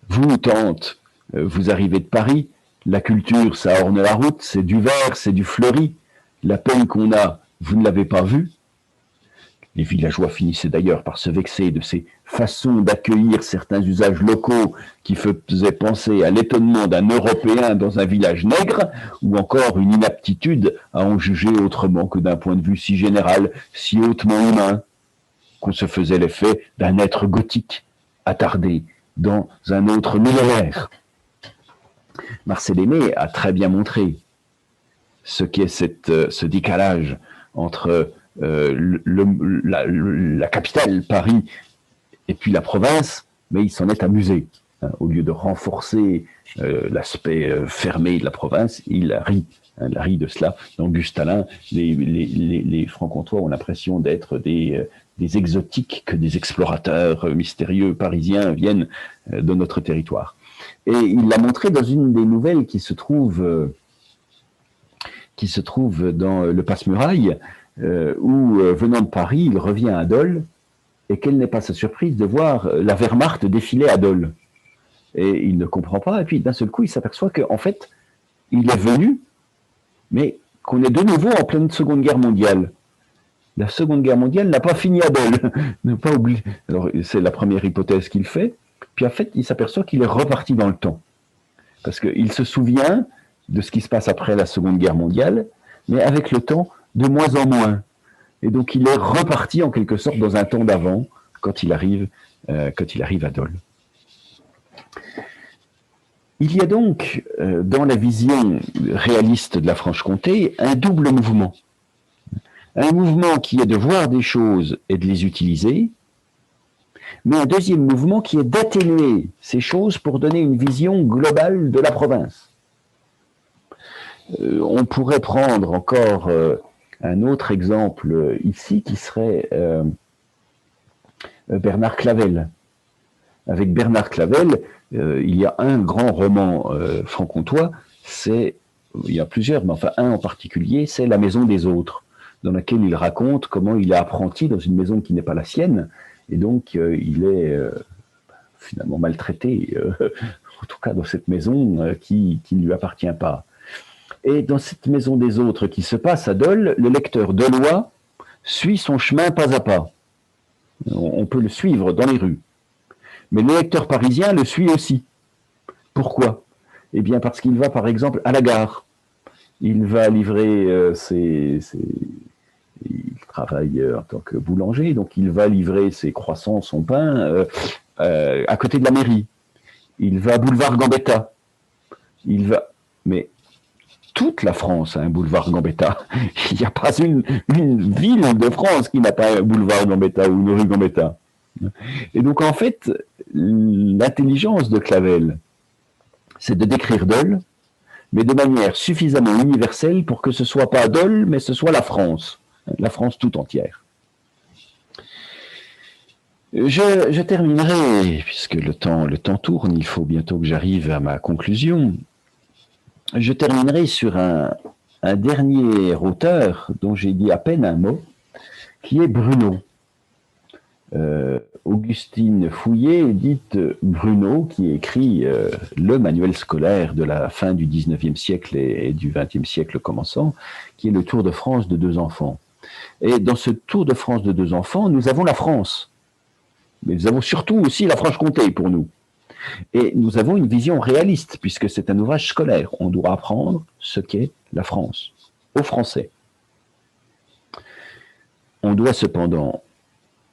Vous, tante, vous arrivez de Paris, la culture, ça orne la route, c'est du vert, c'est du fleuri. La peine qu'on a, vous ne l'avez pas vue. Les villageois finissaient d'ailleurs par se vexer de ces façons d'accueillir certains usages locaux qui faisaient penser à l'étonnement d'un Européen dans un village nègre, ou encore une inaptitude à en juger autrement que d'un point de vue si général, si hautement humain, qu'on se faisait l'effet d'un être gothique, attardé dans un autre millénaire. Marcel Aimé a très bien montré ce qu'est ce décalage entre la capitale, Paris, et puis la province, mais il s'en est amusé. Au lieu de renforcer l'aspect fermé de la province, il rit. Il rit de cela. Dans Gustalin, les Francs-Comtois ont l'impression d'être des exotiques, que des explorateurs mystérieux parisiens viennent de notre territoire. Et il l'a montré dans une des nouvelles qui se trouve dans le Passe-Muraille, où, venant de Paris, il revient à Dole, et quelle n'est pas sa surprise de voir la Wehrmacht défiler à Dole. Et il ne comprend pas, et puis d'un seul coup, il s'aperçoit qu'en fait, il est venu, mais qu'on est de nouveau en pleine Seconde Guerre mondiale. La Seconde Guerre mondiale n'a pas fini à Dole. Ne pas oublier. Alors, c'est la première hypothèse qu'il fait, puis en fait, il s'aperçoit qu'il est reparti dans le temps. Parce qu'il se souvient de ce qui se passe après la Seconde Guerre mondiale, mais avec le temps, de moins en moins. Et donc, il est reparti en quelque sorte dans un temps d'avant, quand il arrive à Dole. Il y a donc, dans la vision réaliste de la Franche-Comté, un double mouvement. Un mouvement qui est de voir des choses et de les utiliser, mais un deuxième mouvement qui est d'atténuer ces choses pour donner une vision globale de la province. On pourrait prendre encore un autre exemple ici qui serait Bernard Clavel. Avec Bernard Clavel, il y a un grand roman franc-comtois, il y a plusieurs, mais enfin un en particulier, c'est La Maison des Autres, dans laquelle il raconte comment il est apprenti dans une maison qui n'est pas la sienne, et donc il est finalement maltraité, en tout cas dans cette maison qui ne lui appartient pas. Et dans cette Maison des Autres qui se passe à Dole, le lecteur dolois suit son chemin pas à pas. On peut le suivre dans les rues. Mais le lecteur parisien le suit aussi. Pourquoi? Eh bien parce qu'il va par exemple à la gare. Il va livrer il travaille en tant que boulanger, donc il va livrer ses croissants, son pain à côté de la mairie. Il va à boulevard Gambetta. Mais toute la France a un boulevard Gambetta. Il n'y a pas une ville de France qui n'a pas un boulevard Gambetta ou une rue Gambetta. Et donc en fait, l'intelligence de Clavel, c'est de décrire Dole, mais de manière suffisamment universelle pour que ce ne soit pas Dole, mais ce soit la France tout entière. Je terminerai, puisque le temps tourne, il faut bientôt que j'arrive à ma conclusion. Je terminerai sur un dernier auteur dont j'ai dit à peine un mot, qui est Bruno. Augustine Fouillé, dite Bruno, qui écrit le manuel scolaire de la fin du 19e siècle et du 20e siècle commençant, qui est le Tour de France de 2 enfants. Et dans ce Tour de France de 2 enfants, nous avons la France. Mais nous avons surtout aussi la Franche-Comté pour nous. Et nous avons une vision réaliste, puisque c'est un ouvrage scolaire. On doit apprendre ce qu'est la France, aux Français. On doit cependant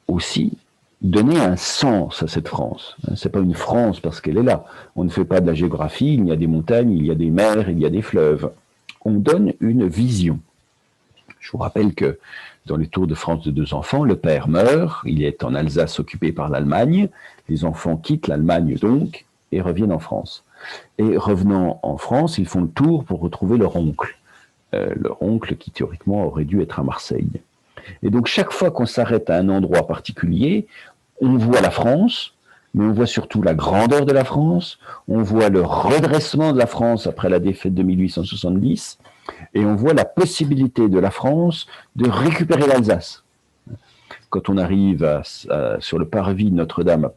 aussi donner un sens à cette France. Ce n'est pas une France parce qu'elle est là. On ne fait pas de la géographie, il y a des montagnes, il y a des mers, il y a des fleuves. On donne une vision. Je vous rappelle que dans les Tours de France de 2 enfants, le père meurt, il est en Alsace occupé par l'Allemagne, les enfants quittent l'Allemagne donc et reviennent en France. Et revenant en France, ils font le tour pour retrouver leur oncle qui théoriquement aurait dû être à Marseille. Et donc chaque fois qu'on s'arrête à un endroit particulier, on voit la France, mais on voit surtout la grandeur de la France, on voit le redressement de la France après la défaite de 1870, et on voit la possibilité de la France de récupérer l'Alsace. Quand on arrive sur le parvis de Notre-Dame,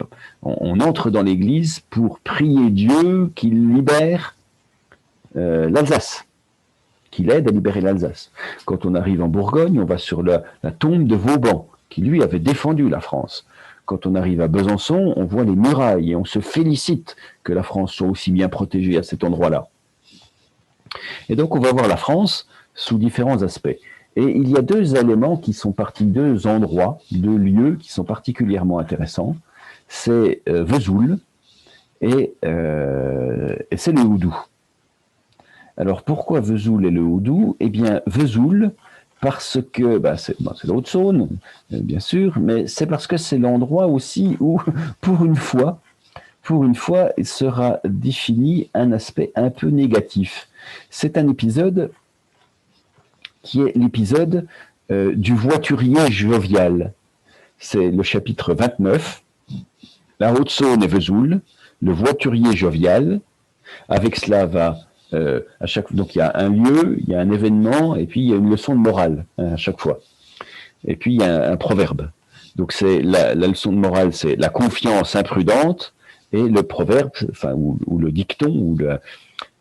on entre dans l'église pour prier Dieu qu'il libère l'Alsace, qu'il aide à libérer l'Alsace. Quand on arrive en Bourgogne, on va sur la tombe de Vauban, qui lui avait défendu la France. Quand on arrive à Besançon, on voit les murailles et on se félicite que la France soit aussi bien protégée à cet endroit-là. Et donc on va voir la France sous différents aspects. Et il y a 2 éléments qui sont partis, 2 endroits, 2 lieux qui sont particulièrement intéressants. C'est Vesoul et c'est le Houdou. Alors pourquoi Vesoul et le Haut-Doubs? Eh bien, Vesoul, parce que c'est la Haute-Saône, bien sûr, mais c'est parce que c'est l'endroit aussi où, pour une fois, il sera défini un aspect un peu négatif. C'est un épisode qui est l'épisode du voiturier jovial. C'est le chapitre 29, la Haute-Saône et Vesoul, le voiturier jovial. Avec cela va donc il y a un lieu, il y a un événement, et puis il y a une leçon de morale à chaque fois. Et puis il y a un proverbe. Donc c'est la leçon de morale, c'est la confiance imprudente, et le proverbe, ou le dicton,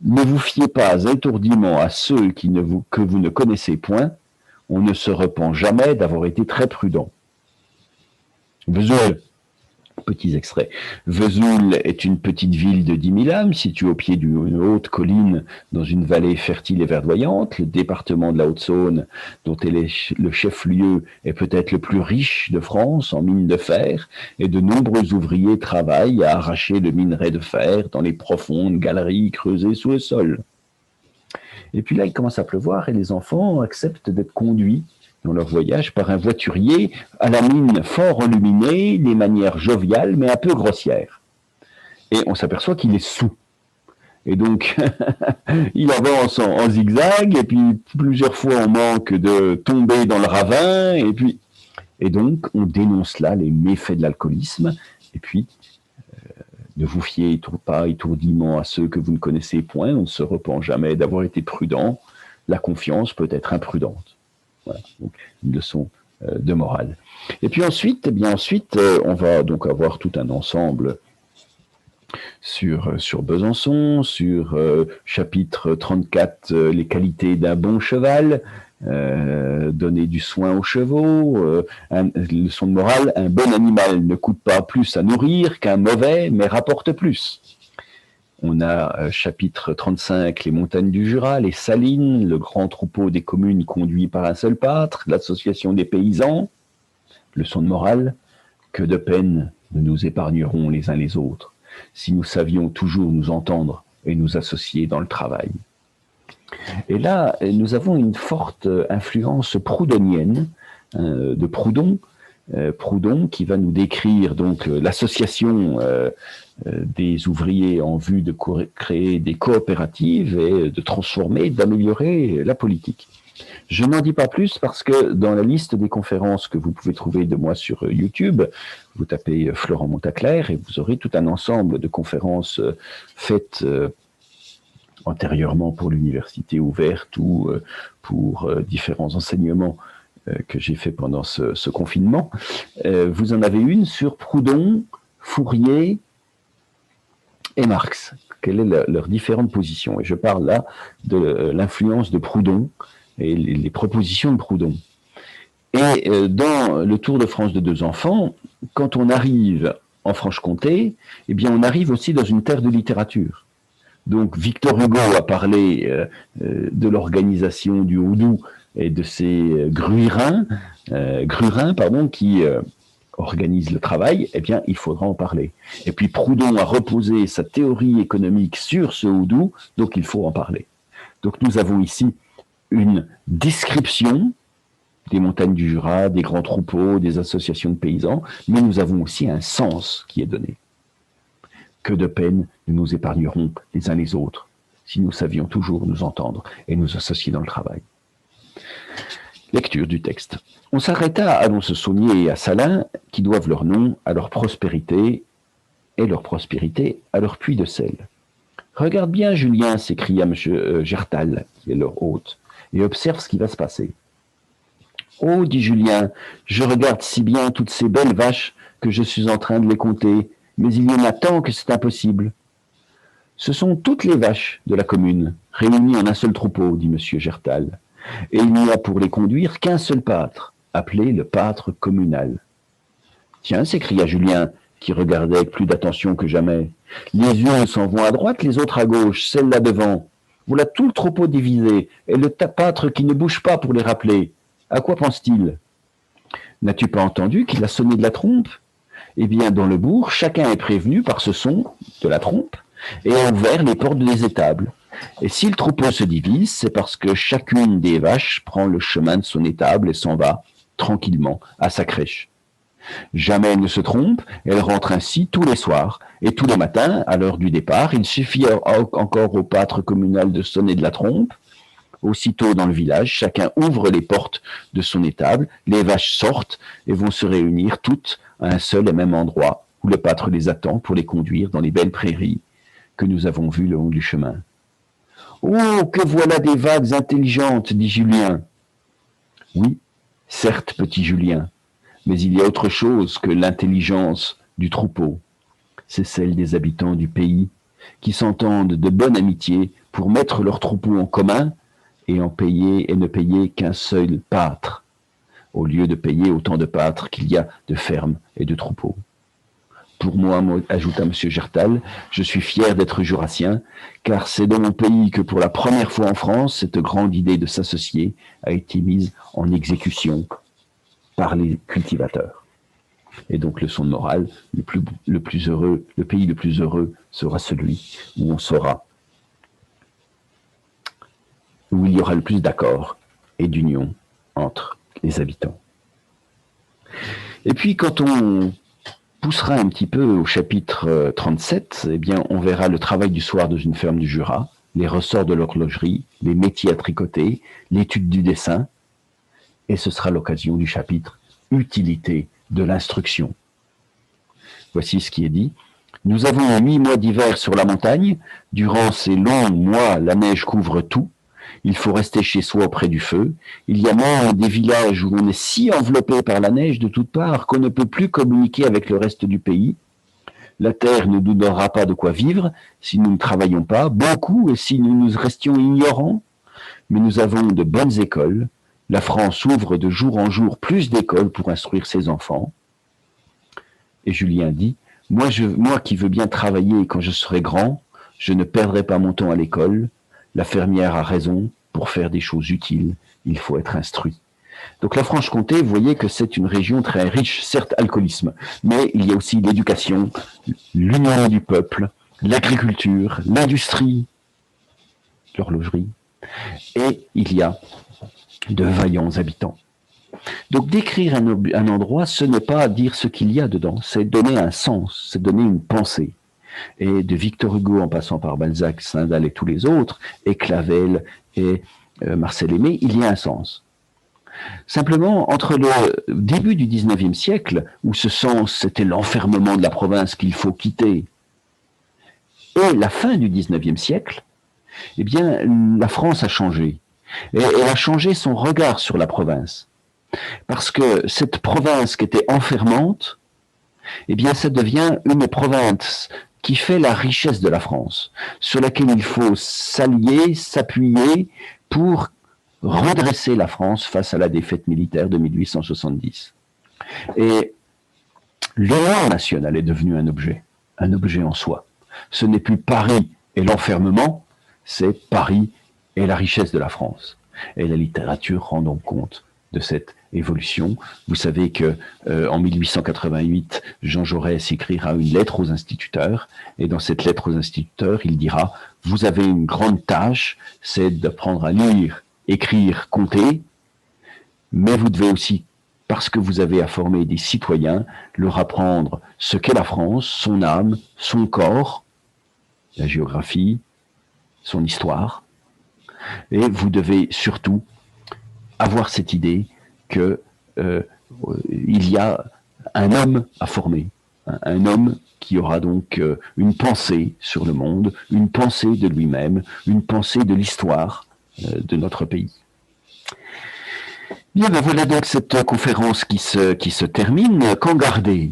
ne vous fiez pas étourdiment à ceux que vous ne connaissez point. On ne se repent jamais d'avoir été très prudent. Vesoul, petits extraits. Vesoul est une petite ville de 10 000 âmes, située au pied d'une haute colline dans une vallée fertile et verdoyante. Le département de la Haute-Saône, dont elle est le chef-lieu, est peut-être le plus riche de France en mines de fer, et de nombreux ouvriers travaillent à arracher le minerai de fer dans les profondes galeries creusées sous le sol. Et puis là, il commence à pleuvoir et les enfants acceptent d'être conduits dans leur voyage par un voiturier à la mine fort enluminée, des manières joviales mais un peu grossières. Et on s'aperçoit qu'il est saoul. Et donc, il avance en zigzag, et puis plusieurs fois on manque de tomber dans le ravin, et donc on dénonce là les méfaits de l'alcoolisme, et puis ne vous fiez pas étourdiment à ceux que vous ne connaissez point, on ne se repent jamais d'avoir été prudent, la confiance peut être imprudente. Voilà, donc une leçon de morale. Et puis ensuite, on va donc avoir tout un ensemble sur Besançon, sur chapitre 34, les qualités d'un bon cheval, donner du soin aux chevaux, leçon de morale, un bon animal ne coûte pas plus à nourrir qu'un mauvais, mais rapporte plus. On a chapitre 35, les montagnes du Jura, les salines, le grand troupeau des communes conduit par un seul pâtre, l'association des paysans, leçon de morale, que de peine nous nous épargnerons les uns les autres, si nous savions toujours nous entendre et nous associer dans le travail. Et là, nous avons une forte influence proudhonienne de Proudhon, Proudhon qui va nous décrire donc l'association des ouvriers en vue de créer des coopératives et de transformer, d'améliorer la politique. Je n'en dis pas plus parce que dans la liste des conférences que vous pouvez trouver de moi sur YouTube, vous tapez Florent Montaclair et vous aurez tout un ensemble de conférences faites antérieurement pour l'université ouverte ou pour différents enseignements que j'ai fait pendant ce confinement. Vous en avez une sur Proudhon, Fourier et Marx. Quelles sont leurs différentes positions? Et je parle là de l'influence de Proudhon et les propositions de Proudhon. Et dans le Tour de France de 2 enfants, quand on arrive en Franche-Comté, eh bien on arrive aussi dans une terre de littérature. Donc Victor Hugo a parlé de l'organisation du Haut-Doubs et de ces grurins qui organisent le travail. Eh bien, il faudra en parler. Et puis Proudhon a reposé sa théorie économique sur ce Haut-Doubs, donc il faut en parler. Donc nous avons ici une description des montagnes du Jura, des grands troupeaux, des associations de paysans, mais nous avons aussi un sens qui est donné. Que de peine nous nous épargnerons les uns les autres si nous savions toujours nous entendre et nous associer dans le travail. Lecture du texte. On s'arrêta à Lons-Saunier et à Salins, qui doivent leur nom à leur prospérité et leur prospérité à leur puits de sel. « Regarde bien, Julien, s'écria M. Gertal, qui est leur hôte, et observe ce qui va se passer. »« Oh, dit Julien, je regarde si bien toutes ces belles vaches que je suis en train de les compter, mais il y en a tant que c'est impossible. »« Ce sont toutes les vaches de la commune, réunies en un seul troupeau, dit M. Gertal, et il n'y a pour les conduire qu'un seul pâtre, appelé le pâtre communal. »« Tiens, s'écria Julien, qui regardait avec plus d'attention que jamais. Les uns s'en vont à droite, les autres à gauche, celle-là devant. Voilà tout le troupeau divisé, et le pâtre qui ne bouge pas pour les rappeler. À quoi pense-t-il? N'as-tu pas entendu qu'il a sonné de la trompe? Eh bien, dans le bourg, chacun est prévenu par ce son de la trompe et a ouvert les portes des étables. Et si le troupeau se divise, c'est parce que chacune des vaches prend le chemin de son étable et s'en va tranquillement à sa crèche. Jamais elle ne se trompe, elle rentre ainsi tous les soirs. Et tous les matins, à l'heure du départ, il suffit encore au pâtre communal de sonner de la trompe. Aussitôt dans le village, chacun ouvre les portes de son étable, les vaches sortent et vont se réunir toutes à un seul et même endroit où le pâtre les attend pour les conduire dans les belles prairies que nous avons vues le long du chemin. « Oh, que voilà des vagues intelligentes !» dit Julien. « Oui, certes, petit Julien, mais il y a autre chose que l'intelligence du troupeau. C'est celle des habitants du pays qui s'entendent de bonne amitié pour mettre leur troupeau en commun et ne payer qu'un seul pâtre, au lieu de payer autant de pâtres qu'il y a de fermes et de troupeaux. Pour moi, ajouta M. Gertal, je suis fier d'être jurassien, car c'est dans mon pays que pour la première fois en France, cette grande idée de s'associer a été mise en exécution par les cultivateurs. Et donc, leçon de morale, le pays le plus heureux sera celui où où il y aura le plus d'accords et d'union entre les habitants. Et puis, quand on poussera un petit peu au chapitre 37, eh bien, on verra le travail du soir dans une ferme du Jura, les ressorts de l'horlogerie, les métiers à tricoter, l'étude du dessin, et ce sera l'occasion du chapitre utilité de l'instruction. Voici ce qui est dit. Nous avons 8 mois d'hiver sur la montagne. Durant ces longs mois, la neige couvre tout. Il faut rester chez soi auprès du feu. Il y a même des villages où on est si enveloppé par la neige de toutes parts qu'on ne peut plus communiquer avec le reste du pays. La terre ne nous donnera pas de quoi vivre si nous ne travaillons pas, beaucoup, et si nous nous restions ignorants. Mais nous avons de bonnes écoles. La France ouvre de jour en jour plus d'écoles pour instruire ses enfants. Et Julien dit, moi qui veux bien travailler quand je serai grand, je ne perdrai pas mon temps à l'école. La fermière a raison, pour faire des choses utiles, il faut être instruit. Donc la Franche-Comté, vous voyez que c'est une région très riche, certes alcoolisme, mais il y a aussi l'éducation, l'union du peuple, l'agriculture, l'industrie, l'horlogerie, et il y a de vaillants habitants. Donc décrire un endroit, ce n'est pas dire ce qu'il y a dedans, c'est donner un sens, c'est donner une pensée. Et de Victor Hugo en passant par Balzac, Stendhal et tous les autres, et Clavel et Marcel Aimé, il y a un sens. Simplement, entre le début du XIXe siècle, où ce sens c'était l'enfermement de la province qu'il faut quitter, et la fin du XIXe siècle, eh bien, la France a changé. Et elle a changé son regard sur la province. Parce que cette province qui était enfermante, eh bien, ça devient une province qui fait la richesse de la France, sur laquelle il faut s'allier, s'appuyer pour redresser la France face à la défaite militaire de 1870. Et l'honneur national est devenu un objet en soi. Ce n'est plus Paris et l'enfermement, c'est Paris et la richesse de la France. Et la littérature rend donc compte de cette évolution. Vous savez que en 1888, Jean Jaurès écrira une lettre aux instituteurs, et dans cette lettre aux instituteurs, il dira « Vous avez une grande tâche, c'est d'apprendre à lire, écrire, compter, mais vous devez aussi, parce que vous avez à former des citoyens, leur apprendre ce qu'est la France, son âme, son corps, la géographie, son histoire, et vous devez surtout avoir cette idée que il y a un homme à former, un homme qui aura donc une pensée sur le monde, une pensée de lui-même, une pensée de l'histoire de notre pays. Bien, ben voilà donc cette conférence qui se termine. Qu'en garder?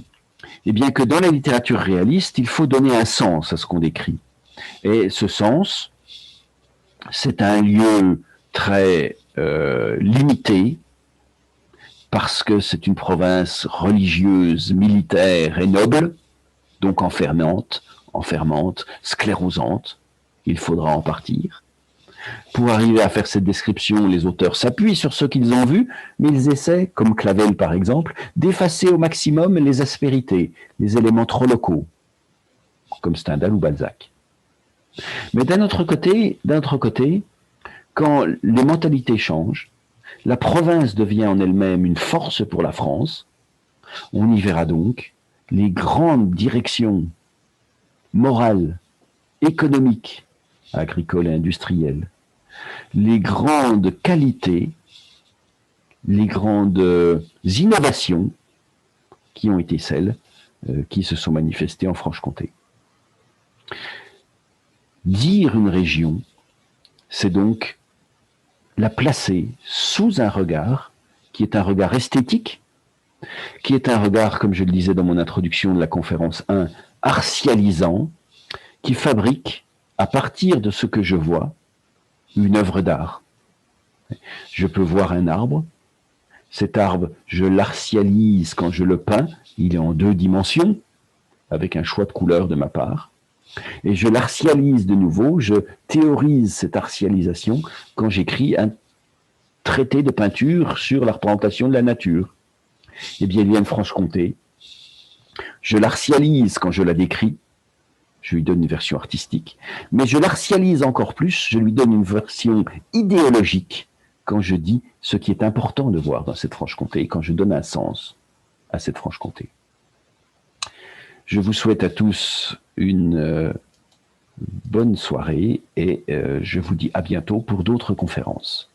Eh bien que dans la littérature réaliste, il faut donner un sens à ce qu'on décrit. Et ce sens, c'est un lieu très limité, parce que c'est une province religieuse, militaire et noble, donc enfermante, sclérosante. Il faudra en partir. Pour arriver à faire cette description, les auteurs s'appuient sur ce qu'ils ont vu, mais ils essaient, comme Clavel par exemple, d'effacer au maximum les aspérités, les éléments trop locaux, comme Stendhal ou Balzac. Mais d'un autre côté, quand les mentalités changent, la province devient en elle-même une force pour la France, on y verra donc les grandes directions morales, économiques, agricoles et industrielles, les grandes qualités, les grandes innovations qui ont été celles qui se sont manifestées en Franche-Comté. Dire une région, c'est donc la placer sous un regard qui est un regard esthétique, qui est un regard, comme je le disais dans mon introduction de la conférence 1, artialisant, qui fabrique, à partir de ce que je vois, une œuvre d'art. Je peux voir un arbre, cet arbre, je l'artialise quand je le peins, il est en 2 dimensions, avec un choix de couleur de ma part, et je l'artialise de nouveau, je théorise cette artialisation quand j'écris un traité de peinture sur la représentation de la nature. Eh bien, il y a une Franche-Comté, je l'artialise quand je la décris, je lui donne une version artistique, mais je l'artialise encore plus, je lui donne une version idéologique quand je dis ce qui est important de voir dans cette Franche-Comté, quand je donne un sens à cette Franche-Comté. Je vous souhaite à tous une bonne soirée et je vous dis à bientôt pour d'autres conférences.